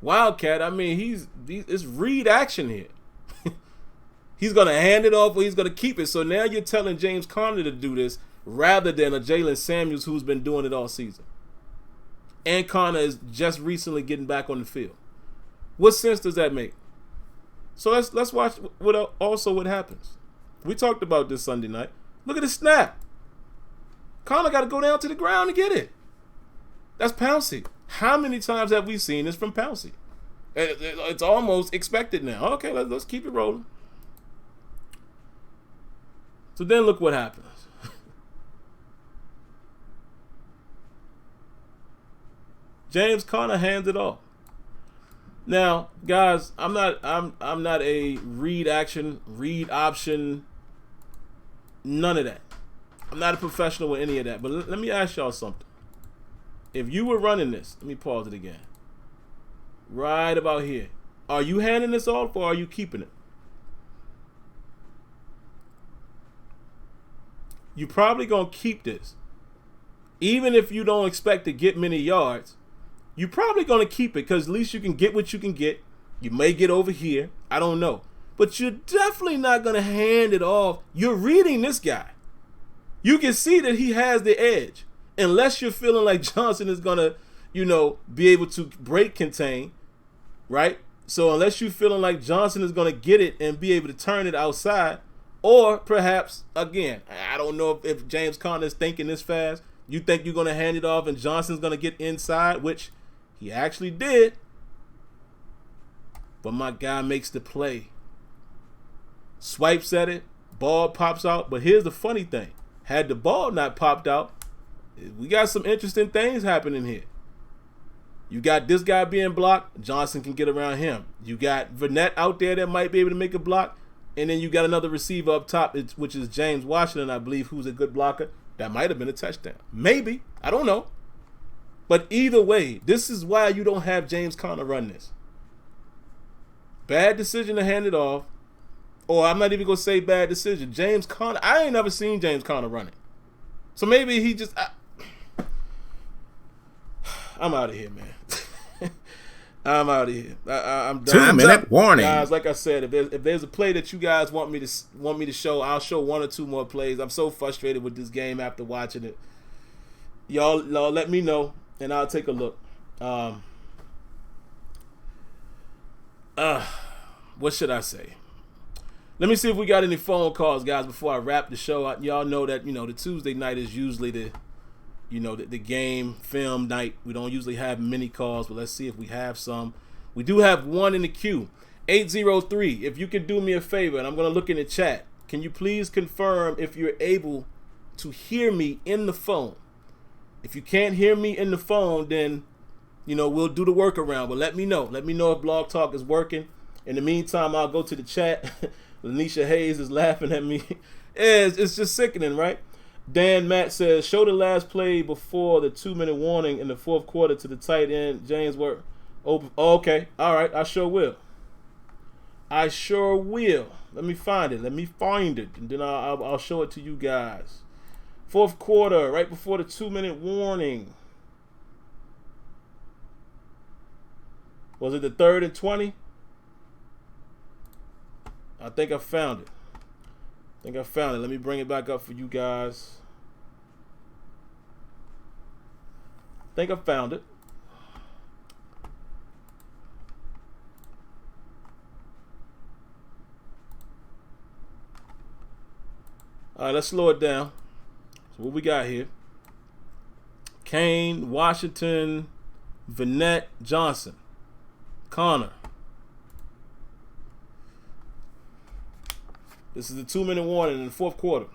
Wildcat, I mean, it's read action here. He's going to hand it off or he's going to keep it. So now you're telling James Conner to do this rather than a Jalen Samuels who's been doing it all season. And Conner is just recently getting back on the field. What sense does that make? So let's watch what happens. We talked about this Sunday night. Look at the snap. Conner got to go down to the ground to get it. That's Pouncey. How many times have we seen this from Pouncey? It's almost expected now. Okay, let's keep it rolling. So then look what happens. James Conner hands it off. Now, guys, I'm not a read option, none of that. I'm not a professional with any of that. But let me ask y'all something. If you were running this, let me pause it again. Right about here. Are you handing this off or are you keeping it? You're probably going to keep this. Even if you don't expect to get many yards, you're probably going to keep it because at least you can get what you can get. You may get over here. I don't know. But you're definitely not going to hand it off. You're reading this guy. You can see that he has the edge. Unless you're feeling like Johnson is going to, be able to break contain, right? So unless you're feeling like Johnson is going to get it and be able to turn it outside, or perhaps, again, I don't know if James Conner is thinking this fast. You think you're going to hand it off and Johnson's going to get inside, which he actually did. But my guy makes the play. Swipes at it. Ball pops out. But here's the funny thing. Had the ball not popped out, we got some interesting things happening here. You got this guy being blocked. Johnson can get around him. You got Vernette out there that might be able to make a block. And then you got another receiver up top, which is James Washington, I believe, who's a good blocker. That might have been a touchdown. Maybe. I don't know. But either way, this is why you don't have James Conner run this. Bad decision to hand it off. Or I'm not even going to say bad decision. James Conner, I ain't never seen James Conner run it. So maybe he just... I'm out of here, man. I'm out of here. I'm done. 2-minute warning, guys. Like I said, if there's a play that you guys want me to show, I'll show one or two more plays. I'm so frustrated with this game after watching it. Y'all let me know, and I'll take a look. What should I say? Let me see if we got any phone calls, guys, before I wrap the show. Y'all know that the Tuesday night is usually the game film night. We don't usually have many calls, but let's see if we have some. We do have one in the queue. 803, if you can do me a favor, and I'm going to look in the chat. Can you please confirm if you're able to hear me in the phone? If you can't hear me in the phone, then, we'll do the workaround. But let me know. Let me know if Blog Talk is working. In the meantime, I'll go to the chat. Lanisha Hayes is laughing at me. It's just sickening, right? Dan Matt says, show the last play before the 2-minute warning in the fourth quarter to the tight end. James were open. Oh, okay. All right. I sure will. Let me find it. And then I'll show it to you guys. Fourth quarter, right before the 2-minute warning. Was it the 3rd and 20? I think I found it. Let me bring it back up for you guys. I think I found it. All right, let's slow it down. So what we got here? Kane, Washington, Vinette, Johnson, Connor. This is the 2-minute warning in the fourth quarter.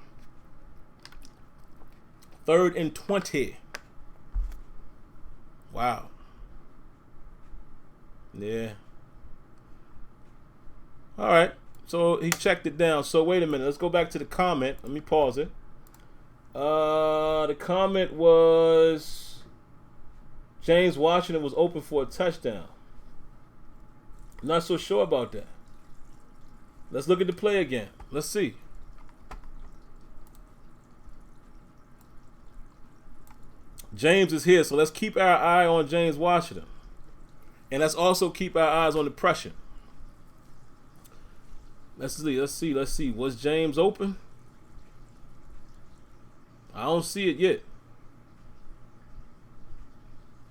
3rd and 20. Wow. Yeah. All right. So he checked it down. So wait a minute. Let's go back to the comment. Let me pause it. The comment was James Washington was open for a touchdown. Not so sure about that. Let's look at the play again. Let's see. James is here, so let's keep our eye on James Washington. And let's also keep our eyes on the pressure. Let's see. Was James open? I don't see it yet.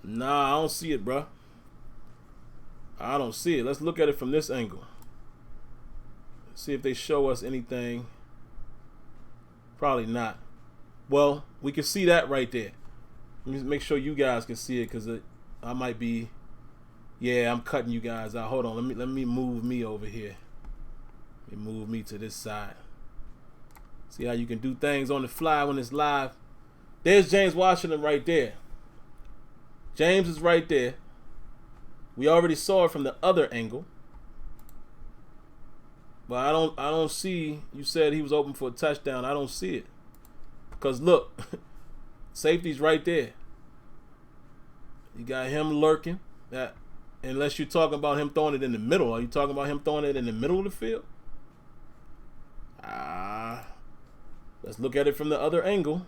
Nah, I don't see it, bruh. I don't see it. Let's look at it from this angle. See if they show us anything. Probably not. Well, we can see that right there. Let me make sure you guys can see it, because I might be. Yeah, I'm cutting you guys out. Hold on. Let me move me over here. Let me move me to this side. See how you can do things on the fly when it's live. There's James Washington right there. James is right there. We already saw it from the other angle. But I don't see, you said he was open for a touchdown. I don't see it. Because look, safety's right there. You got him lurking. That, unless you're talking about him throwing it in the middle. Are you talking about him throwing it in the middle of the field? Let's look at it from the other angle.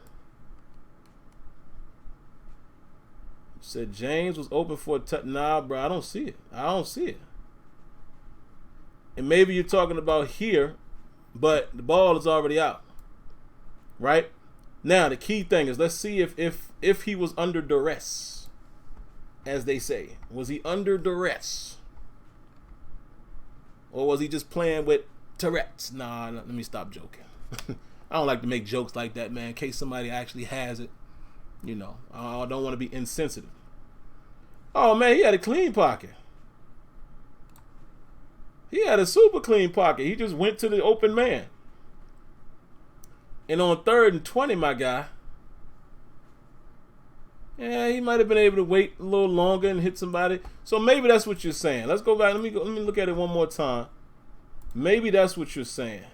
You said James was open for a touchdown. Nah, bro, I don't see it. And maybe you're talking about here, but the ball is already out. Right? Now, the key thing is, let's see if he was under duress, as they say. Was he under duress? Or was he just playing with Tourette's? Nah, let me stop joking. I don't like to make jokes like that, man, in case somebody actually has it. You know, I don't want to be insensitive. Oh, man, he had a clean pocket. He had a super clean pocket. He just went to the open man. And on 3rd and 20, my guy, yeah, he might have been able to wait a little longer and hit somebody. So maybe that's what you're saying. Let's go back. Let me look at it one more time. Maybe that's what you're saying.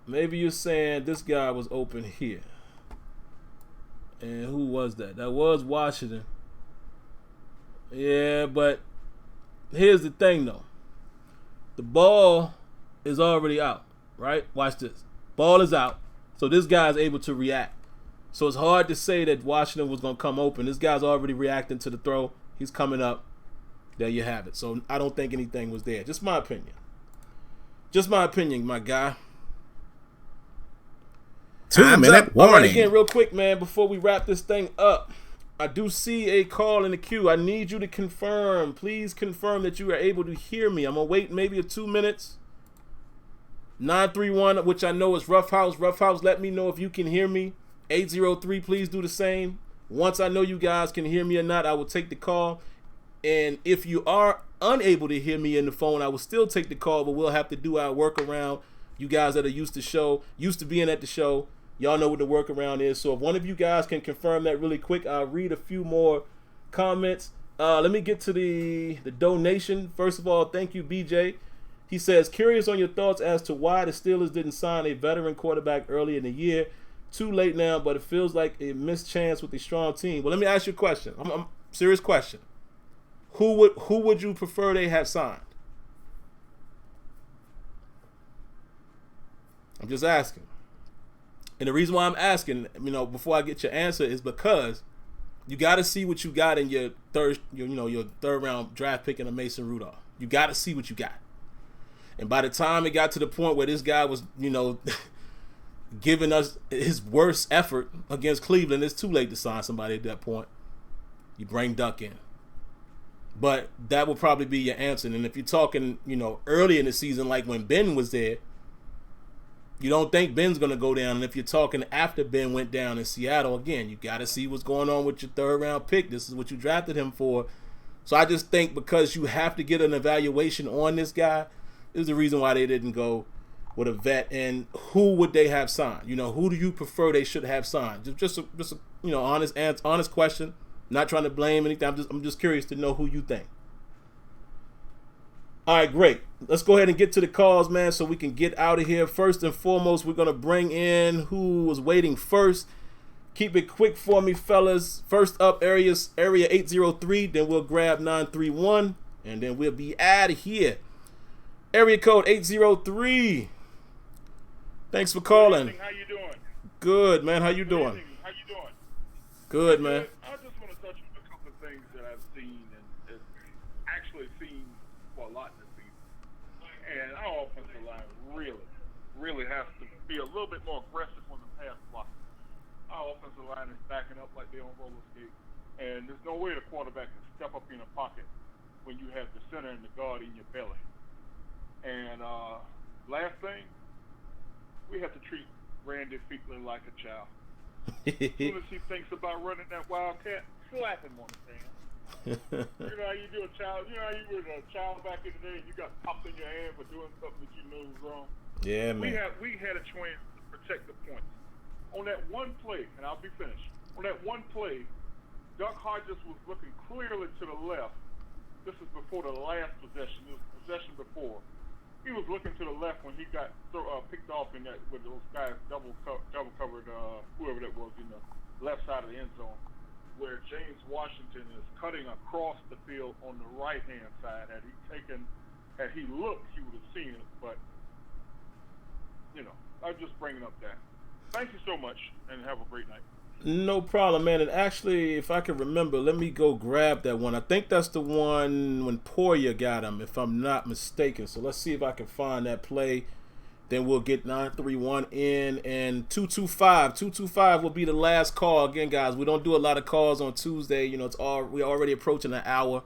Maybe you're saying this guy was open here. And who was that? That was Washington. Yeah, but here's the thing, though. The ball is already out, right? Watch this. Ball is out. So this guy's able to react. So it's hard to say that Washington was going to come open. This guy's already reacting to the throw. He's coming up. There you have it. So I don't think anything was there. Just my opinion. Just my opinion, my guy. 2-minute warning. All right, again, real quick, man, before we wrap this thing up, I do see a call in the queue. I need you to confirm. Please confirm that you are able to hear me. I'm going to wait maybe 2 minutes. 931, which I know is Rough House. Rough House, let me know if you can hear me. 803, please do the same. Once I know you guys can hear me or not, I will take the call. And if you are unable to hear me in the phone, I will still take the call, but we'll have to do our workaround. You guys that are used to being at the show, y'all know what the workaround is. So if one of you guys can confirm that really quick, I'll read a few more comments. Let me get to the donation. First of all, thank you, BJ. He says, curious on your thoughts as to why the Steelers didn't sign a veteran quarterback early in the year. Too late now, but it feels like a missed chance with a strong team. Well, let me ask you a question. I'm serious question. Who would you prefer they have signed? I'm just asking. And the reason why I'm asking, before I get your answer, is because you got to see what you got in your third round draft pick in a Mason Rudolph. You got to see what you got. And by the time it got to the point where this guy was, giving us his worst effort against Cleveland, it's too late to sign somebody at that point. You bring Duck in. But that will probably be your answer. And if you're talking, early in the season, like when Ben was there, you don't think Ben's going to go down. And if you're talking after Ben went down in Seattle, again, you got to see what's going on with your third round pick. This is what you drafted him for. So I just think because you have to get an evaluation on this guy is the reason why they didn't go with a vet. And who would they have signed? Who do you prefer they should have signed? Just a honest question. Not trying to blame anything. I'm just curious to know who you think. All right, great. Let's go ahead and get to the calls, man, so we can get out of here. First and foremost, we're going to bring in who was waiting first. Keep it quick for me, fellas. First up, area 803. Then we'll grab 931, and then we'll be out of here. Area code 803. Thanks for calling. How you doing? Good, man. How you doing? How you doing? Good, man. I just want to touch on a couple of things that I've seen and actually seen for a lot this season. And our offensive line really has to be a little bit more aggressive on the pass block. Our offensive line is backing up like they're on roller skates. And there's no way the quarterback can step up in a pocket when you have the center and the guard in your belly. And last thing, we have to treat Randy Fichtner like a child. As soon as he thinks about running that wildcat, slap him on the hand. You know how you do a child? You know how you were a child back in the day and you got popped in your hand for doing something that you knew was wrong? Yeah, man. We had a chance to protect the points. On that one play, and I'll be finished. On that one play, Duck Hodges was looking clearly to the left. This is before the last possession. This was possession before. He was looking to the left when he got picked off in that with those guys double covered whoever that was in the left side of the end zone, where James Washington is cutting across the field on the right hand side. Had he looked, he would have seen it. But I'm just bringing up that. Thank you so much, and have a great night. No problem, man. And actually, if I can remember, let me go grab that one. I think that's the one when Poirier got him, if I'm not mistaken. So let's see if I can find that play. Then we'll get 931 in, and 225. 225 will be the last call. Again, guys, we don't do a lot of calls on Tuesday. We're already approaching an hour.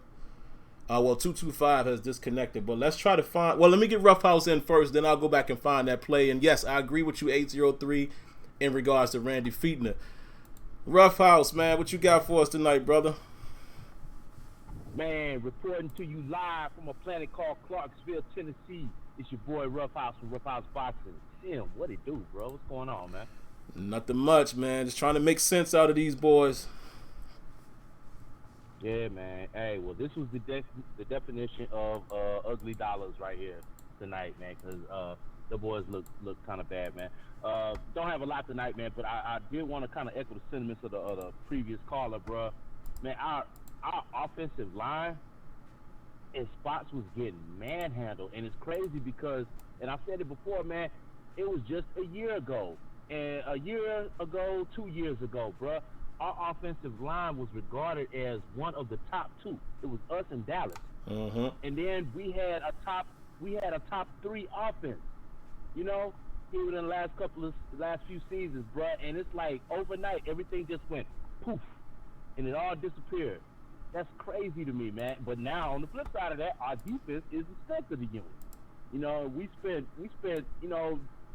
225 has disconnected, but let's try to find. Well, let me get Roughhouse in first, then I'll go back and find that play. And yes, I agree with you, 803, in regards to Randy Fichtner. Roughhouse, man, what you got for us tonight, brother? Man, reporting to you live from a planet called Clarksville, Tennessee. It's your boy Roughhouse from Roughhouse Boxing. Sim, what it do, bro? What's going on, man? Nothing much, man. Just trying to make sense out of these boys. Yeah, man. Hey, well, this was the definition of ugly dollars right here tonight, man, because the boys look kind of bad, man. Don't have a lot tonight, man, but I did want to kind of echo the sentiments of the previous caller, bro. Man, our offensive line in spots was getting manhandled, and it's crazy because, and I've said it before, man, it was just a year ago, and a year ago, 2 years ago, bro, our offensive line was regarded as one of the top two. It was us and Dallas, and then we had a top three offense, even in the last few seasons, bro. And it's like overnight, everything just went poof, and it all disappeared. That's crazy to me, man. But now, on the flip side of that, our defense is the strength of the unit. We spent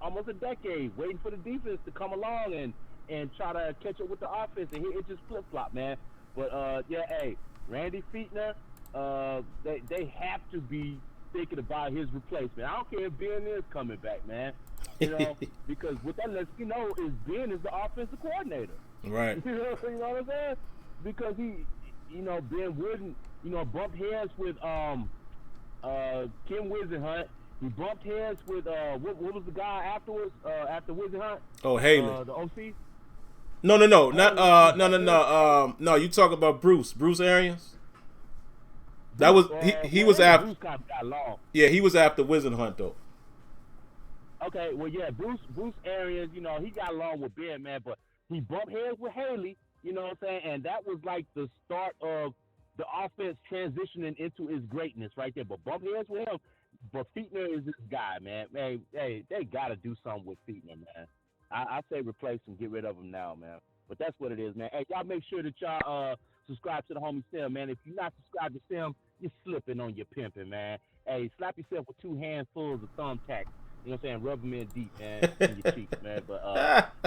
almost a decade waiting for the defense to come along and try to catch up with the offense, and it just flip-flop, man. But, hey, Randy Fichtner, they have to be thinking about his replacement. I don't care if Ben is coming back, man. Because what that lets you know is Ben is the offensive coordinator. Right. You know what I'm saying? Because Ben wouldn't, bump heads with Kim Wisenhunt He bumped heads with what was the guy afterwards? After Wizard Hunt? Oh, Haley. The OC. No, no. You talking about Bruce Arians? That was he was after. Bruce got long. Yeah, he was after Wizard Hunt though. Okay, well, yeah, Bruce Arians, you know, he got along with Ben, man, but he bumped heads with Haley, you know what I'm saying? And that was like the start of the offense transitioning into his greatness right there. But bump heads with him. But Fichtner is this guy, man. Hey, they got to do something with Fichtner, man. I say replace him, get rid of him now, man. But that's what it is, man. Hey, y'all make sure that y'all subscribe to the homie Sim, man. If you're not subscribed to Sim, you're slipping on your pimping, man. Hey, slap yourself with 2 handfuls of thumbtacks. You know what I'm saying? Rub them in deep, man, in your cheeks, man. But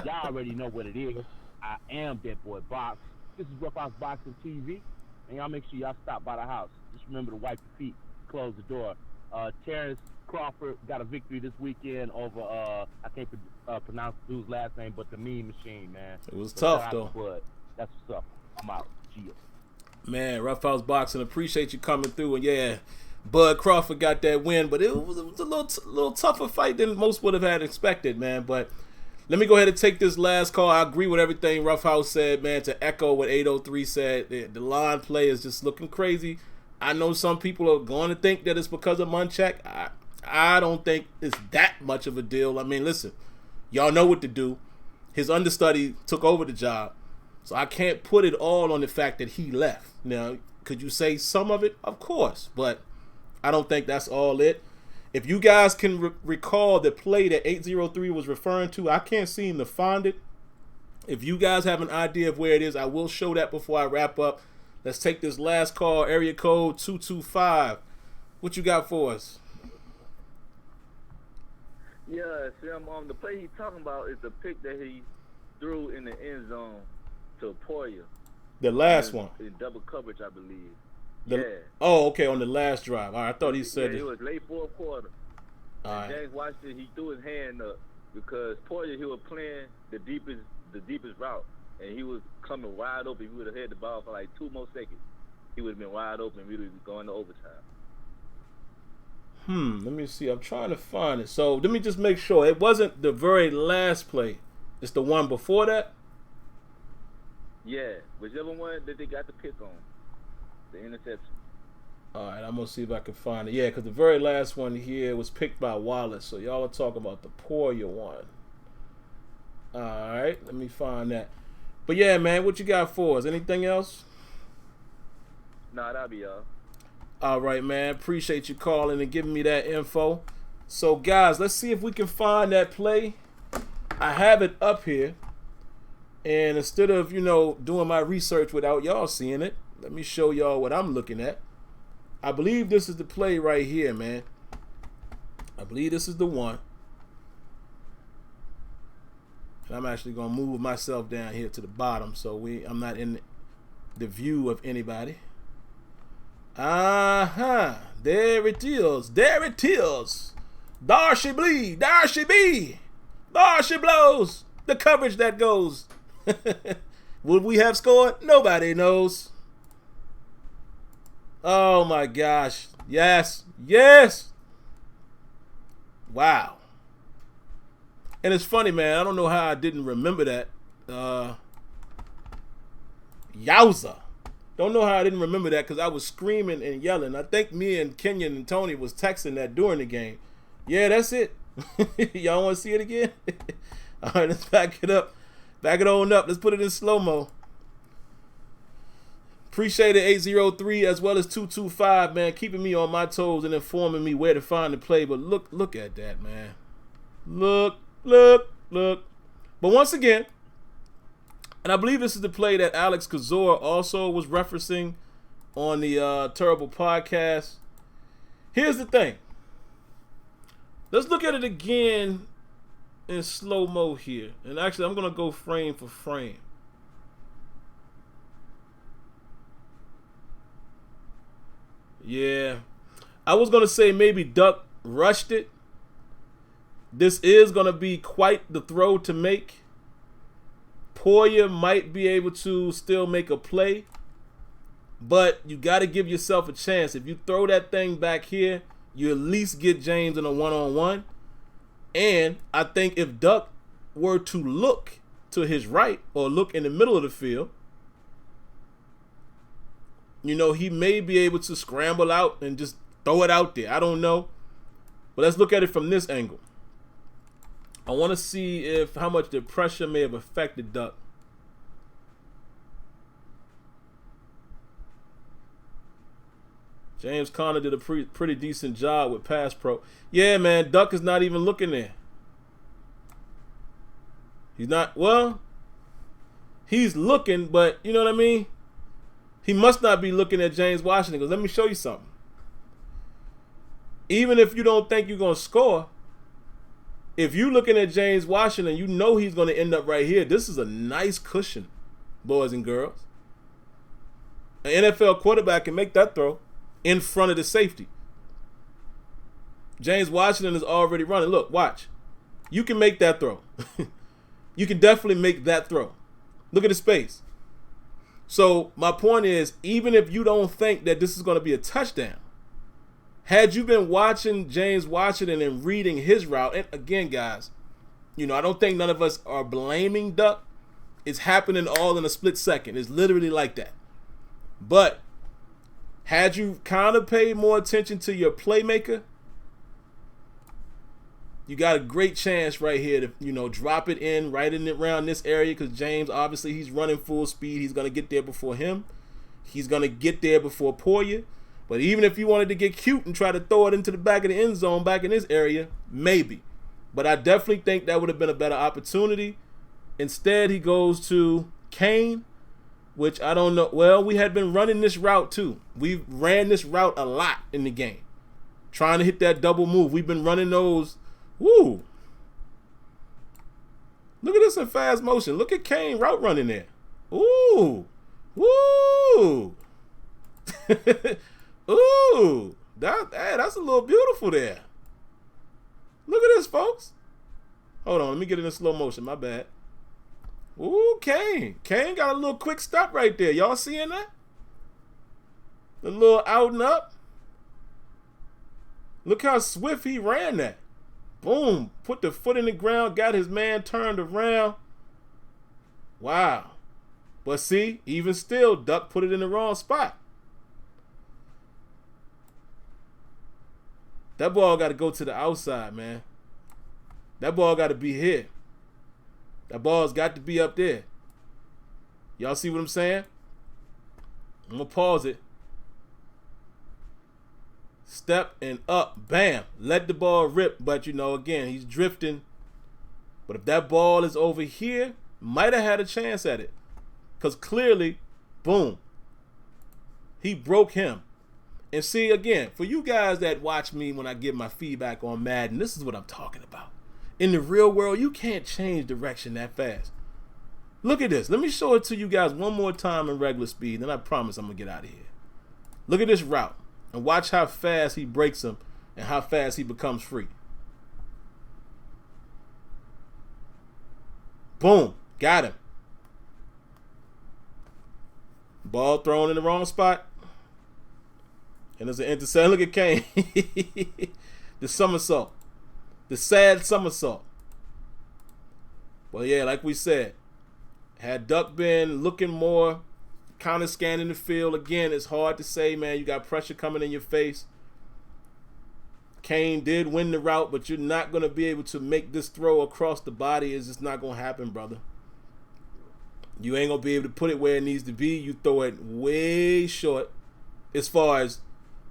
y'all already know what it is. I am that boy Box. This is Rough House Boxing TV. And y'all make sure y'all stop by the house. Just remember to wipe your feet, close the door. Terrence Crawford got a victory this weekend over, I can't pronounce the dude's last name, but the Mean Machine, man. It was tough, though. Bud. That's what's up. I'm out. Cheers. Man, Rough House Boxing, appreciate you coming through. And yeah, Bud Crawford got that win, but it was a little tougher fight than most would have had expected, man. But let me go ahead and take this last call. I agree with everything Rough House said, man. To echo what 803 said, the line play is just looking crazy. I know some people are going to think that it's because of Munchak. I don't think it's that much of a deal. I mean, listen, y'all know what to do. His understudy took over the job, so I can't put it all on the fact that he left. Now, could you say some of it? Of course, but I don't think that's all it. If you guys can recall the play that 803 was referring to, I can't seem to find it. If you guys have an idea of where it is, I will show that before I wrap up. Let's take this last call, area code 225. What you got for us? Yeah, Sim, the play he's talking about is the pick that he threw in the end zone to Poyer. The last one. In double coverage, I believe. Yeah. Oh, okay, on the last drive. All right, I thought he said it was late fourth quarter. All right. James Washington, he threw his hand up because Poyer, he was playing the deepest route, and he was coming wide open. If he would have had the ball for like 2 more seconds, he would have been wide open and we would have been going to overtime. Let me see. I'm trying to find it. So let me just make sure. It wasn't the very last play. It's the one before that? Yeah, whichever one that they got the pick on. The interception. All right, I'm going to see if I can find it. Yeah, because the very last one here was picked by Wallace. So y'all are talking about the Poyer one. All right, let me find that. But yeah, man, what you got for us? Anything else? Nah, that'll be all. All right, man. Appreciate you calling and giving me that info. So, guys, let's see if we can find that play. I have it up here. And instead of, doing my research without y'all seeing it, let me show y'all what I'm looking at. I believe this is the play right here, man. I believe this is the one. And I'm actually going to move myself down here to the bottom so I'm not in the view of anybody. There it is. There it is. There she bleed. There she be. There she blows. The coverage that goes. Would we have scored? Nobody knows. Oh my gosh. Yes. Yes. Wow. And it's funny, man. I don't know how I didn't remember that. Yowza. Don't know how I didn't remember that because I was screaming and yelling. I think me and Kenyon and Tony was texting that during the game. Yeah, that's it. Y'all want to see it again? All right, let's back it up. Back it on up. Let's put it in slow-mo. Appreciate it, 803 as well as 225, man. Keeping me on my toes and informing me where to find the play. But look at that, man. Look. But once again, and I believe this is the play that Alex Kazor also was referencing on the Terrible Podcast. Here's the thing. Let's look at it again in slow-mo here. And actually, I'm going to go frame for frame. Yeah. I was going to say maybe Duck rushed it. This is going to be quite the throw to make. Poyer might be able to still make a play, but you got to give yourself a chance. If you throw that thing back here, you at least get James in a one-on-one. And I think if Duck were to look to his right or look in the middle of the field, you know, he may be able to scramble out and just throw it out there. I don't know. But let's look at it from this angle. I want to see how much the pressure may have affected Duck. James Conner did a pretty decent job with pass pro. Yeah, man, Duck is not even looking there. He's not, well, he's looking, but you know what I mean? He must not be looking at James Washington, because let me show you something. Even if you don't think you're going to score, if you're looking at James Washington, you know he's going to end up right here. This is a nice cushion, boys and girls. An NFL quarterback can make that throw in front of the safety. James Washington is already running. Look, watch. You can make that throw. You can definitely make that throw. Look at the space. So my point is, even if you don't think that this is going to be a touchdown, had you been watching James Washington and reading his route, and again, guys, you know, I don't think none of us are blaming Duck. It's happening all in a split second. It's literally like that. But had you kind of paid more attention to your playmaker, you got a great chance right here to, you know, drop it in right in around this area, because James, obviously, he's running full speed. He's going to get there before him. He's going to get there before Poyer. But even if you wanted to get cute and try to throw it into the back of the end zone back in this area, maybe. But I definitely think that would have been a better opportunity. Instead, he goes to Kane, which I don't know. Well, we had been running this route too. We ran this route a lot in the game, trying to hit that double move. We've been running those. Woo! Look at this in fast motion. Look at Kane route running there. Ooh! Woo! Ooh! That's a little beautiful there. Look at this, folks. Hold on, let me get it in slow motion. My bad. Ooh, Kane. Kane got a little quick stop right there. Y'all seeing that? A little out and up. Look how swift he ran that. Boom. Put the foot in the ground. Got his man turned around. Wow. But see, even still, Duck put it in the wrong spot. That ball got to go to the outside, man. That ball got to be here. That ball's got to be up there. Y'all see what I'm saying? I'm going to pause it. Step and up. Bam. Let the ball rip. But, you know, again, he's drifting. But if that ball is over here, might have had a chance at it. Because clearly, boom, he broke him. And see, again, for you guys that watch me when I give my feedback on Madden, this is what I'm talking about. In the real world, you can't change direction that fast. Look at this. Let me show it to you guys one more time in regular speed, then I promise I'm going to get out of here. Look at this route. And watch how fast he breaks him and how fast he becomes free. Boom. Got him. Ball thrown in the wrong spot. And there's an intercept. Look at Kane. The somersault. The sad somersault. Well, yeah, like we said, had Duck been looking more, kind of scanning the field, again, it's hard to say, man. You got pressure coming in your face. Kane did win the route, but you're not going to be able to make this throw across the body. It's just not going to happen, brother. You ain't going to be able to put it where it needs to be. You throw it way short as far as,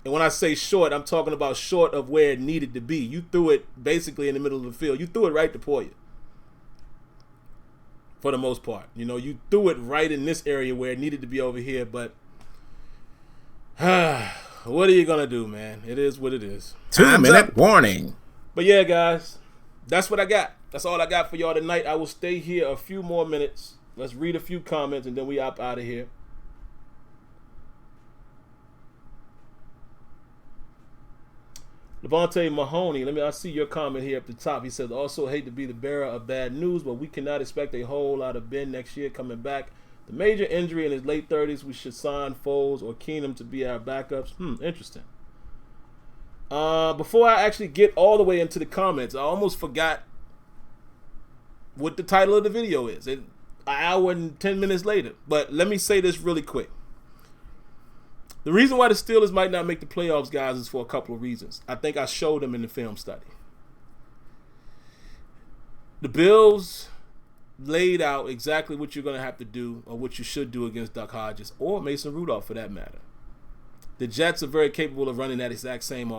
and when I say short, I'm talking about short of where it needed to be. You threw it basically in the middle of the field. You threw it right to Poyer. For the most part. You know, you threw it right in this area where it needed to be over here, but what are you going to do, man? It is what it is. 2-minute warning. But yeah, guys, that's what I got. That's all I got for y'all tonight. I will stay here a few more minutes. Let's read a few comments and then we up out of here. Levante Mahoney, I see your comment here at the top. He says, also hate to be the bearer of bad news, but we cannot expect a whole lot of Ben next year coming back. The major injury in his late 30s, we should sign Foles or Keenum to be our backups. Interesting. Before I actually get all the way into the comments, I almost forgot what the title of the video is. An hour and 10 minutes later. But let me say this really quick. The reason why the Steelers might not make the playoffs, guys, is for a couple of reasons. I think I showed them in the film study. The Bills laid out exactly what you're going to have to do, or what you should do against Duck Hodges or Mason Rudolph for that matter. The Jets are very capable of running that exact same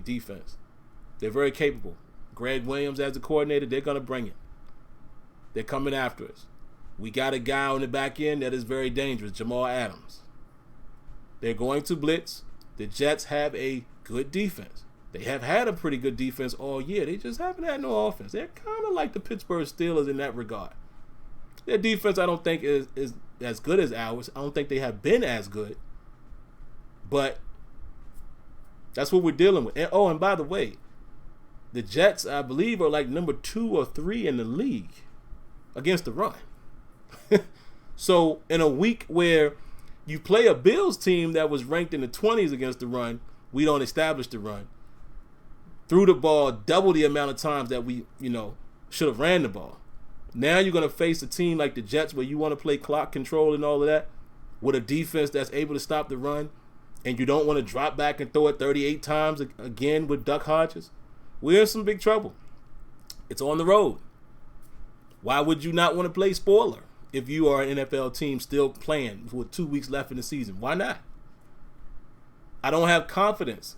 defense. They're very capable. Greg Williams as the coordinator, they're going to bring it. They're coming after us. We got a guy on the back end that is very dangerous, Jamal Adams. They're going to blitz. The Jets have a good defense. They have had a pretty good defense all year. They just haven't had no offense. They're kind of like the Pittsburgh Steelers in that regard. Their defense, I don't think, is as good as ours. I don't think they have been as good. But that's what we're dealing with. And by the way, the Jets, I believe, are like number 2 or 3 in the league against the run. So in a week where you play a Bills team that was ranked in the 20s against the run, we don't establish the run. Threw the ball double the amount of times that we, should have ran the ball. Now you're going to face a team like the Jets where you want to play clock control and all of that with a defense that's able to stop the run, and you don't want to drop back and throw it 38 times again with Duck Hodges. We're in some big trouble. It's on the road. Why would you not want to play spoiler if you are an NFL team still playing with 2 weeks left in the season? Why not? I don't have confidence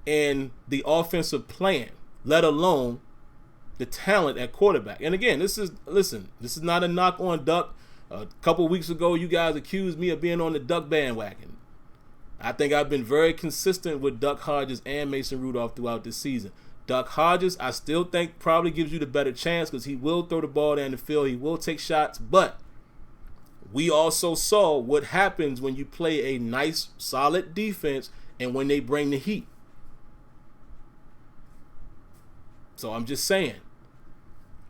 in the offensive plan, let alone the talent at quarterback. And again, this is not a knock on Duck. A couple weeks ago, you guys accused me of being on the Duck bandwagon. I think I've been very consistent with Duck Hodges and Mason Rudolph throughout this season. Duck Hodges, I still think probably gives you the better chance because he will throw the ball down the field. He will take shots. But we also saw what happens when you play a nice, solid defense and when they bring the heat. So I'm just saying.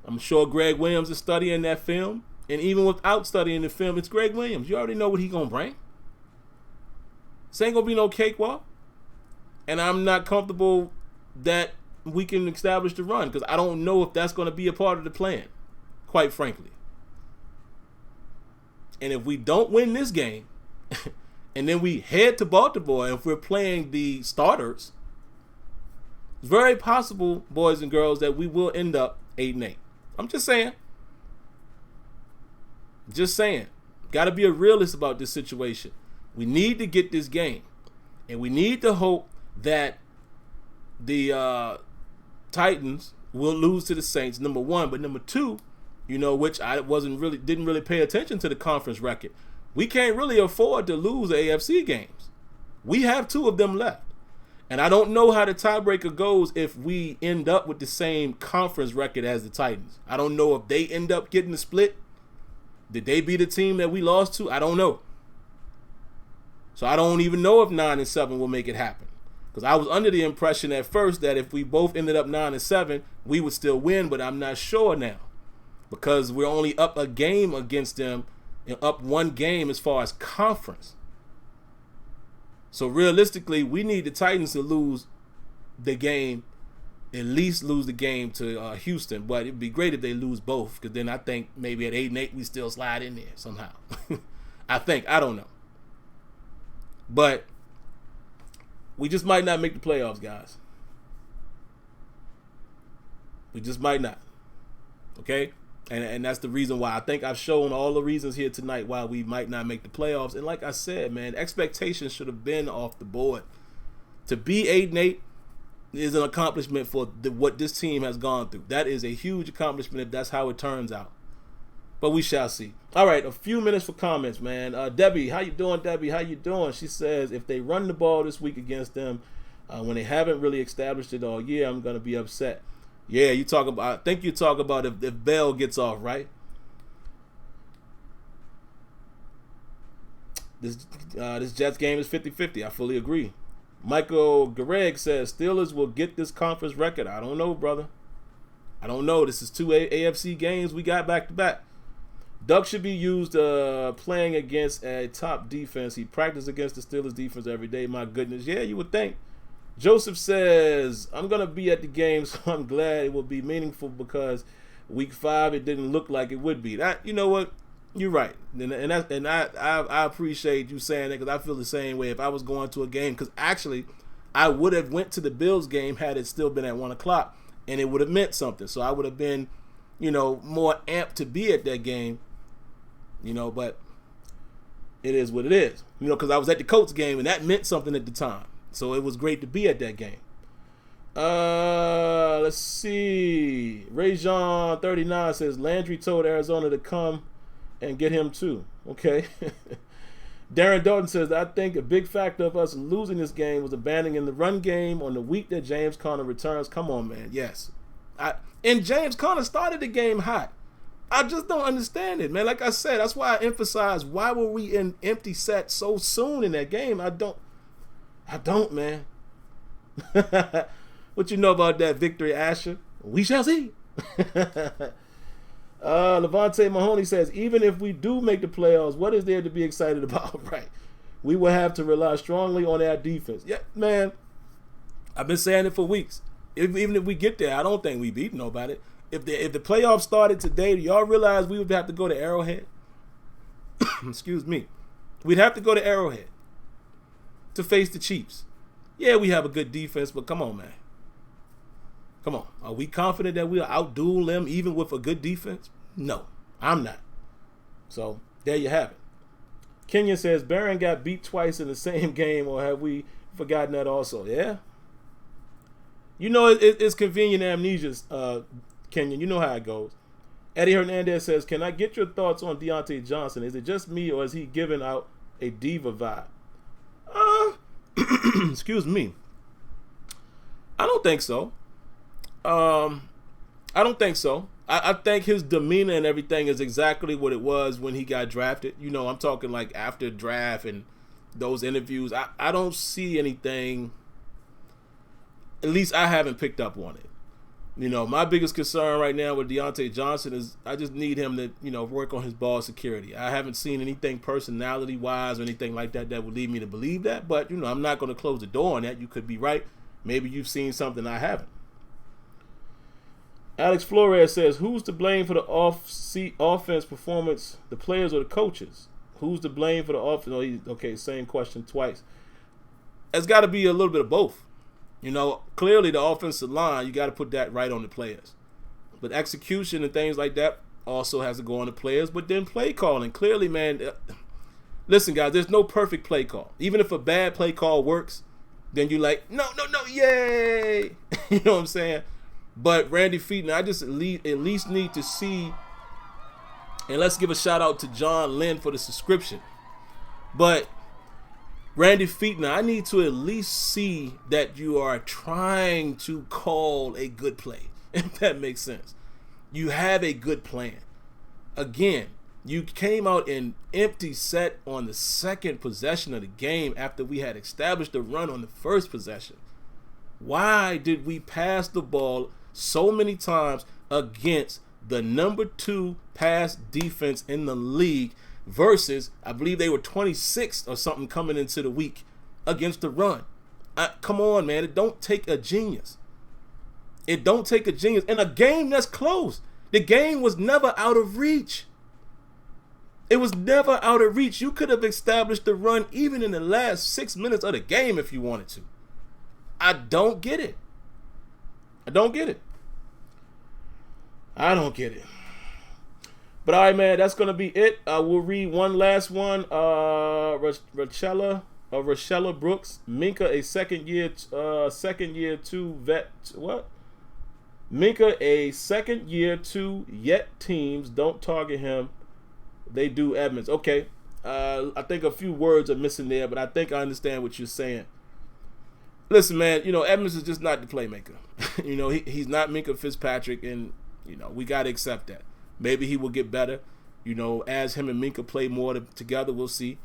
I'm sure Greg Williams is studying that film. And even without studying the film, it's Greg Williams. You already know what he's going to bring. This ain't going to be no cakewalk. And I'm not comfortable that we can establish the run because I don't know if that's going to be a part of the plan, quite frankly. And if we don't win this game and then we head to Baltimore and if we're playing the starters, it's very possible, boys and girls, that we will end up 8-8. I'm just saying. Just saying. Got to be a realist about this situation. We need to get this game. And we need to hope that the Titans will lose to the Saints, number one. But number two, which I didn't really pay attention to the conference record. We can't really afford to lose the AFC games. We have 2 of them left. And I don't know how the tiebreaker goes if we end up with the same conference record as the Titans. I don't know if they end up getting the split. Did they be the team that we lost to? I don't know. So I don't even know if 9-7 will make it happen. Because I was under the impression at first that if we both ended up 9-7, we would still win, but I'm not sure now. Because we're only up a game against them and up 1 game as far as conference. So realistically, we need the Titans to lose the game, at least lose the game to Houston. But it'd be great if they lose both, because then I think maybe at 8-8 we still slide in there somehow. I don't know. But we just might not make the playoffs, guys. We just might not. Okay? And that's the reason why I think I've shown all the reasons here tonight why we might not make the playoffs. And like I said, man, expectations should have been off the board. To be 8-8 is an accomplishment for what this team has gone through. That is a huge accomplishment if that's how it turns out. But we shall see. All right, a few minutes for comments, man. Debbie, how you doing, Debbie? How you doing? She says, if they run the ball this week against them, when they haven't really established it all year, I'm going to be upset. Yeah, I think you talk about if Bell gets off, right? This Jets game is 50-50. I fully agree. Michael Gregg says, Steelers will get this conference record. I don't know, brother. I don't know. This is 2 AFC games we got back-to-back. Duck should be used playing against a top defense. He practiced against the Steelers defense every day. My goodness. Yeah, you would think. Joseph says, I'm going to be at the game, so I'm glad it will be meaningful because week 5, it didn't look like it would be. That, you know what? You're right. And I appreciate you saying that because I feel the same way if I was going to a game. Because actually, I would have went to the Bills game had it still been at 1 o'clock, and it would have meant something. So I would have been, more amped to be at that game, but it is what it is. Because I was at the Colts game, and that meant something at the time. So it was great to be at that game. Let's see. Rayjon 39 says Landry told Arizona to come and get him too. Okay. Darren Dalton says, I think a big factor of us losing this game was abandoning the run game on the week that James Conner returns. Come on, man. Yes. And James Conner started the game hot. I just don't understand it, man. Like I said, that's why I emphasize why were we in empty set so soon in that game? I don't, man. What you know about that victory, Asher? We shall see. Levante Mahoney says, even if we do make the playoffs, what is there to be excited about? Right. We will have to rely strongly on our defense. Yeah, man. I've been saying it for weeks. Even if we get there, I don't think we beat nobody. If the playoffs started today, do y'all realize we would have to go to Arrowhead? Excuse me. We'd have to go to Arrowhead to face the Chiefs. Yeah, we have a good defense, but come on, man. Come on. Are we confident that we'll outduel them even with a good defense? No, I'm not. So, there you have it. Kenyon says, Barron got beat twice in the same game, or have we forgotten that also? Yeah. It's convenient amnesia, Kenyon. You know how it goes. Eddie Hernandez says, can I get your thoughts on Deontay Johnson? Is it just me, or is he giving out a diva vibe? Excuse me. I don't think so. I don't think so. I think his demeanor and everything is exactly what it was when he got drafted. I'm talking like after draft and those interviews. I don't see anything. At least I haven't picked up on it. My biggest concern right now with Deontay Johnson is I just need him to, work on his ball security. I haven't seen anything personality-wise or anything like that would lead me to believe that. But, I'm not going to close the door on that. You could be right. Maybe you've seen something I haven't. Alex Flores says, who's to blame for the offense performance, the players or the coaches? Who's to blame for the offense? Okay, same question twice. It's got to be a little bit of both. Clearly the offensive line, you got to put that right on the players. But execution and things like that also has to go on the players. But then play calling, clearly, man, listen, guys, there's no perfect play call. Even if a bad play call works, then you're like, no, yay. You know what I'm saying? But Randy Feetner, I just at least need to see, and let's give a shout out to John Lynn for the subscription. But Randy Feetner, I need to at least see that you are trying to call a good play, if that makes sense. You have a good plan. Again, you came out in empty set on the second possession of the game after we had established the run on the first possession. Why did we pass the ball so many times against the number 2 pass defense in the league versus, I believe they were 26th or something coming into the week against the run? Come on, man. It don't take a genius. It don't take a genius. In a game that's close. The game was never out of reach. It was never out of reach. You could have established the run even in the last 6 minutes of the game if you wanted to. I don't get it. I don't get it. But all right, man, that's going to be it. We'll read one last one. Rochella Brooks. Minka, a second year 2 vet. What? Minka, a second year 2 yet teams don't target him. They do Edmonds. Okay. I think a few words are missing there, but I think I understand what you're saying. Listen, man, Edmonds is just not the playmaker. He's not Minka Fitzpatrick, and, we got to accept that. Maybe he will get better. As him and Minka play more together, we'll see.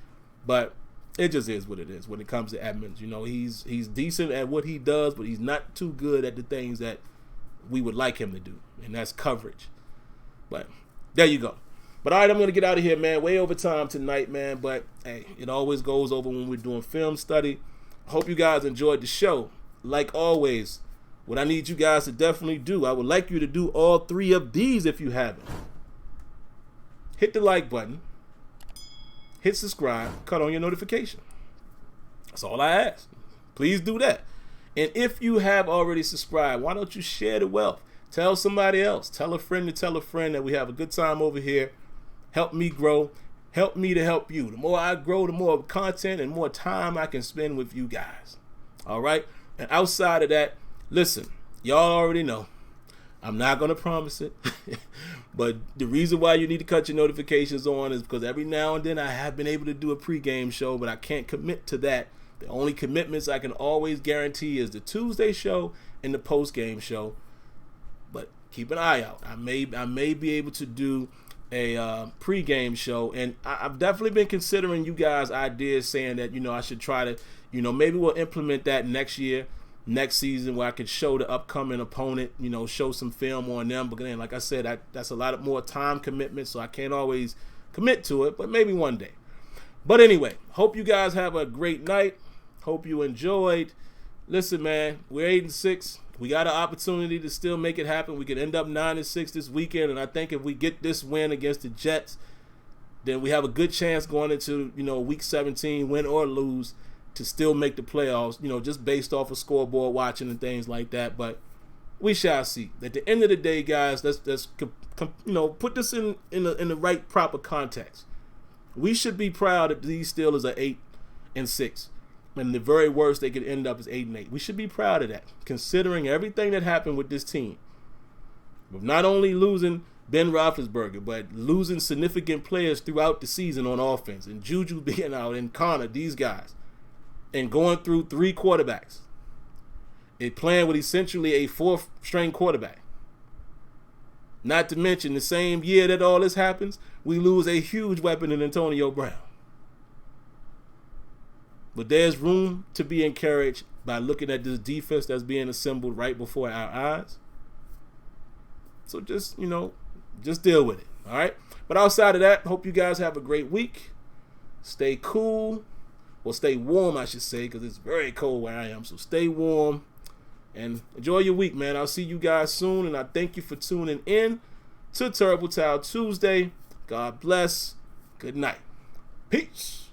But it just is what it is when it comes to Edmonds. He's decent at what he does, but he's not too good at the things that we would like him to do, and that's coverage. But there you go. But all right, I'm going to get out of here, man. Way over time tonight, man. But, hey, it always goes over when we're doing film study. Hope you guys enjoyed the show. like always, what I need you guys to definitely do, I would like you to do all 3 of these if you haven't. Hit the like button. Hit subscribe. Cut on your notification. That's all I ask. Please do that. And if you have already subscribed, why don't you share the wealth? Tell somebody else. Tell a friend to tell a friend that we have a good time over here. Help me grow. Help me to help you. The more I grow, the more content and more time I can spend with you guys. All right? And outside of that, listen, y'all already know. I'm not going to promise it. But the reason why you need to cut your notifications on is because every now and then I have been able to do a pregame show, but I can't commit to that. The only commitments I can always guarantee is the Tuesday show and the postgame show. But keep an eye out. I may be able to do a pregame show, and I've definitely been considering you guys' ideas, saying that I should try to maybe we'll implement that next year, next season, where I can show the upcoming opponent, show some film on them. But then, like I said, that's a lot more time commitment, so I can't always commit to it, but maybe one day. But anyway, hope you guys have a great night. Hope you enjoyed. Listen, man, we're 8-6. We got an opportunity to still make it happen. We could end up 9-6 this weekend, and I think if we get this win against the Jets, then we have a good chance going into week 17, win or lose, to still make the playoffs. Just based off of scoreboard watching and things like that. But we shall see. At the end of the day, guys, let's put this in the right proper context. We should be proud that these Steelers are 8-6. And the very worst they could end up is 8-8. We should be proud of that, considering everything that happened with this team. With not only losing Ben Roethlisberger, but losing significant players throughout the season on offense, and Juju being out, and Connor, these guys, and going through 3 quarterbacks, and playing with essentially a 4th-string quarterback. Not to mention, the same year that all this happens, we lose a huge weapon in Antonio Brown. But there's room to be encouraged by looking at this defense that's being assembled right before our eyes. So just deal with it, all right? But outside of that, hope you guys have a great week. Stay cool. Well, stay warm, I should say, because it's very cold where I am. So stay warm and enjoy your week, man. I'll see you guys soon, and I thank you for tuning in to Terrible Towel Tuesday. God bless. Good night. Peace.